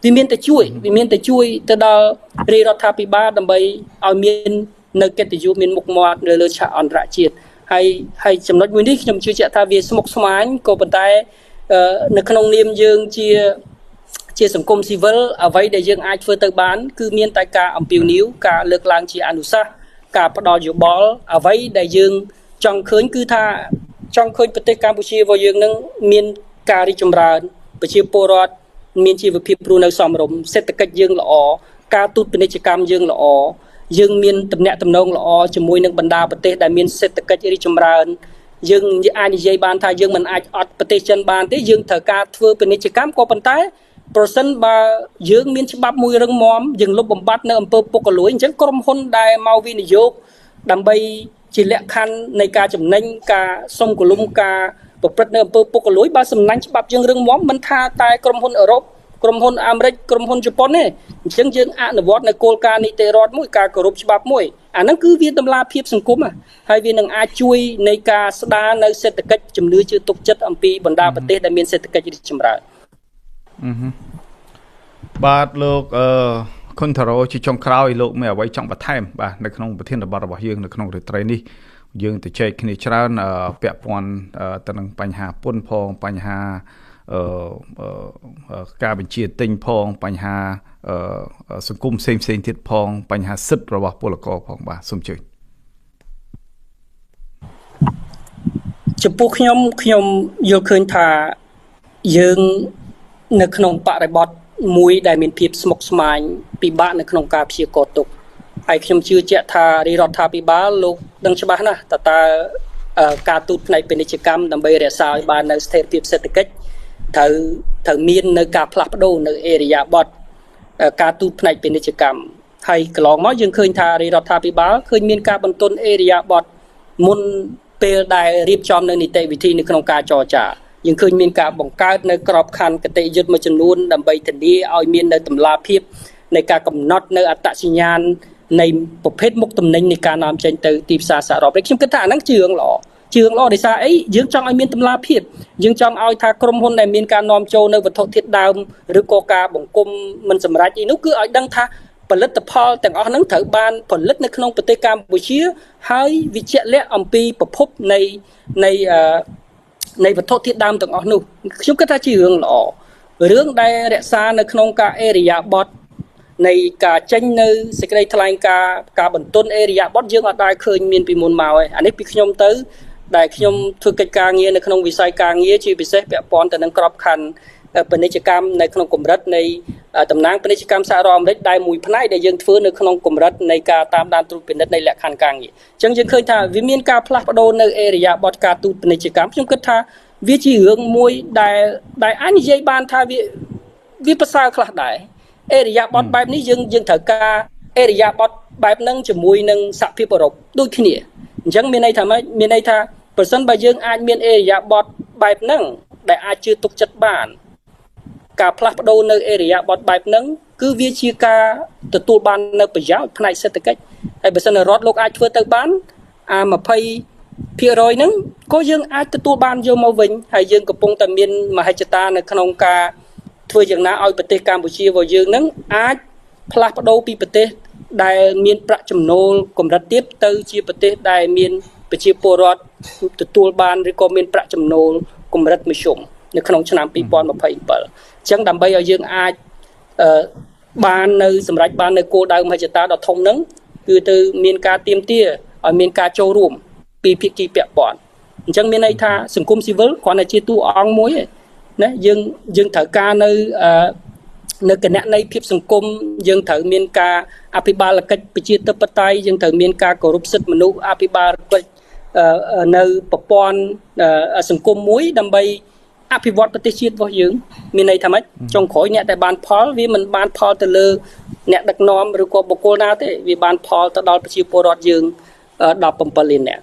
វាមានតែជួយទៅដល់រាជរដ្ឋាភិបាលដើម្បីឲ្យមាននៅកិត្តិយសមានមុខមាត់លើឆាកអន្តរជាតិហើយចំណុចមួយនេះខ្ញុំជឿជាក់ថាវាស្មុគស្មាញក៏ប៉ុន្តែនៅក្នុងនាមយើងជាសង្គមស៊ីវិលអ្វីដែលយើងអាចធ្វើទៅបានគឺមានតែការអំពាវនាវការលើកឡើងជាអនុសាសន៍ការផ្ដល់យោបល់អ្វីដែលយើងចង់ឃើញគឺថាចង់ឃើញប្រទេសកម្ពុជារបស់យើងនឹងមានការរីកចម្រើនប្រជាពលរដ្ឋមានជីវភាពរស់នៅសមរម្យសេដ្ឋកិច្ចយើងល្អការទូតពាណិជ្ជកម្មយើងល្អយើងមានទំនាក់ទំនងល្អជាមួយនឹងបណ្ដាប្រទេសដែលមានសេដ្ឋកិច្ចរីកចម្រើនយើងអាចនិយាយបានថាយើងមិនអាចអត់ប្រទេសចិនបានទេយើងត្រូវការធ្វើពាណិជ្ជកម្មក៏ប៉ុន្តែប្រសិនបើយើងមានច្បាប់មួយរឹងមាំយើងលុបបំបាត់នៅអំពើពុករលួយអញ្ចឹងក្រុមហ៊ុនដែលមកវិនិយោគដើម្បីជាលក្ខខណ្ឌនៃការចំណេញការសុំគលុំការប្រព្រឹត្តនៅអំពើពុករលួយបើសំណាញ់ច្បាប់យើងរឹងមាំមិនថាតែក្រុមហ៊ុនអឺរ៉ុបក្រុមហ៊ុនអាមេរិកក្រុមហ៊ុនជប៉ុនទេអញ្ចឹងយើងអនុវត្តនៅគោលការណ៍នីតិរដ្ឋមួយការគោរពច្បាប់មួយអាហ្នឹងគឺវាតម្លាភាពសង្គមហើយវានឹងអាចជួយនៃការស្ដារនៅសេដ្ឋកិច្ចជំនឿជឿទុកចិត្តអំពីបណ្ដាប្រទេសដែលមានសេដ្ឋកិច្ចរីកចម្រើន
បាទលោកខុនតារ៉ូជាចុងក្រោយលោកមានអ្វីចង់បន្ថែមបាទនៅក្នុងប្រធានបទរបស់យើងនៅក្នុងរាត្រីនេះយើងទៅចែកគ្នាច្រើនពាក់ព័ន្ធទៅនឹងបញ្ហាពន្ធផងបញ្ហាការបញ្ជាទិញផងបញ្ហាសង្គមផ្សេងទៀតផងបញ្ហាសិទ្ធិរបស់ពលករផងបាទសូមជឿ
ចំពោះខ្ញុំយល់ឃើញថាយើងនៅក្នុងបរិបទមួយដែលមានភាពស្មុគស្មាញពិបាកនៅក្នុងការព្យាករទុកហើយខ្ញុំជឿជាក់ថារាជរដ្ឋាភិបាលលោកដឹងច្បាស់ណាស់តើការទូតផ្នែកពាណិជ្ជកម្មដើម្បីរក្សាឲ្យបាននៅស្ថិរភាពសេដ្ឋកិច្ចត្រូវមាននៅការផ្លាស់ប្ដូរនៅអេរិយាបថការទូតផ្នែកពាណិជ្ជកម្មហើយកន្លងមកយើងឃើញថារាជរដ្ឋាភិបាលឃើញមានការបន្ទន់អេរិយាបថមុនពេលដែលរៀបចំនៅនីតិវិធីនៅក្នុងការចរចាយើងឃើញមានការបង្កើតនៅក្របខ័ណ្ឌគតិយុត្តមួយចំនួនដើម្បីធានាឲ្យមាននៅតម្លាភាពនៃការកំណត់នៅអត្តសញ្ញាណនៃប្រភេទមុខទំនិញនៃការនាំចេញទៅទីផ្សារសហរដ្ឋអាមេរិកខ្ញុំគិតថាអាហ្នឹងជឿងល្អដោយសារអីយើងចង់ឲ្យមានតម្លាភាពយើងចង់ឲ្យថាក្រុមហ៊ុនដែលមានការនាំចូលនៅវត្ថុធាតុដើមឬក៏ការបង្គុំមិនសម្រេចអីនោះគឺឲ្យដឹងថាផលិតផលទាំងអស់ហ្នឹងត្រូវបានផលិតនៅក្នុងប្រទេសកម្ពុជាហើយវាជាក់លាក់អំពីប្រភពនៃវត្ថុធាតុដើមទាំងអស់នោះខ្ញុំគិតថាជារឿងល្អរឿងដែលរក្សានៅក្នុងការអេរិយាបថនៃការចេញនៅសេចក្តីថ្លែងការបន្ទន់អេរិយាបថយើងអត់ដែលឃើញមានពីមុនមកឯអានេះពីខ្ញុំទៅដែលខ្ញុំធ្វើកិច្ចការងារនៅក្នុងវិស័យការងារជាពិសេសពាក់ព័ន្ធទៅនឹងក្របខ័ណ្ឌពាណិជ្ជកម្មនៅក្នុងកម្រិតនៃតំណាងពាណិជ្ជកម្មសហរដ្ឋអាមេរិកដែលមួយផ្នែកដែលយើងធ្វើនៅក្នុងកម្រិតនៃការតាមដានត្រួតពិនិត្យនៃលក្ខខណ្ឌការងារអញ្ចឹងយើងឃើញថាវាមានការផ្លាស់ប្ដូរនៅអេរិយាបថការទូតពាណិជ្ជកម្មខ្ញុំគិតថាវាជារឿងមួយដែលអាចនិយាយបានថាវាប្រសើរខ្លះដែរអេរិយាបថបែបនេះយើងត្រូវការអេរិយាបថបែបហ្នឹងជាមួយនឹងសហភាពអឺរ៉ុបដូចគ្នាអញ្ចឹងមានន័យថាម៉េចមានន័យថាប្រសិនបើយើងអាចមានអេរិយាបថបែបហ្នឹងដែលអាចជឿទុកចិត្តបានការផ្លាស់ប្ដូរនៅអេរិយាបថបែបហ្នឹងគឺវាជាការទទួលបាននៅប្រយោជន៍ផ្នែកសេដ្ឋកិច្ចហើយបើសិនរដ្ឋលោកអាចធ្វើទៅបានអា20%ហ្នឹងក៏យើងអាចទទួលបានយកមកវិញហើយយើងកំពុងតែមានមហិច្ឆតានៅក្នុងការធ្វើយ៉ាងណាឲ្យប្រទេសកម្ពុជារបស់យើងហ្នឹងអាចផ្លាស់ប្ដូរពីប្រទេសដែលមានប្រាក់ចំណូលកម្រិតទាបទៅជាប្រទេសដែលមានប្រជាពលរដ្ឋទទួលបានឬក៏មានប្រាក់ចំណូលកម្រិតមធ្យមនៅក្នុងឆ្នាំ2027អញ្ចឹងដើម្បីឲ្យយើងអាចបាននៅសម្រាប់បាននៅគោលដៅមហិច្ឆតាដ៏ធំហ្នឹងគឺទៅមានការទាមទារឲ្យមានការចូលរួមពីភាគីពាក់ព័ន្ធអញ្ចឹងមានន័យថាសង្គមស៊ីវិលគ្រាន់តែជាតួអង្គមួយឯណាយើងត្រូវការនៅគណនេយ្យភាពសង្គមយើងត្រូវមានការអភិបាលកិច្ចប្រជាធិបតេយ្យយើងត្រូវមានការគោរពសិទ្ធិមនុស្សអភិបាលកិច្ចនៅប្រព័ន្ធសង្គមមួយដើម្បីអភិវឌ្ឍប្រទេសជាតិរបស់យើងមានន័យថាម៉េចចុងក្រោយអ្នកដែលបានផលវាមិនបានផលទៅលើអ្នកដឹកនាំឬក៏បុគ្គលណាទេវាបានផលទៅដល់ប្រជាពលរដ្ឋយើង17លាននាក់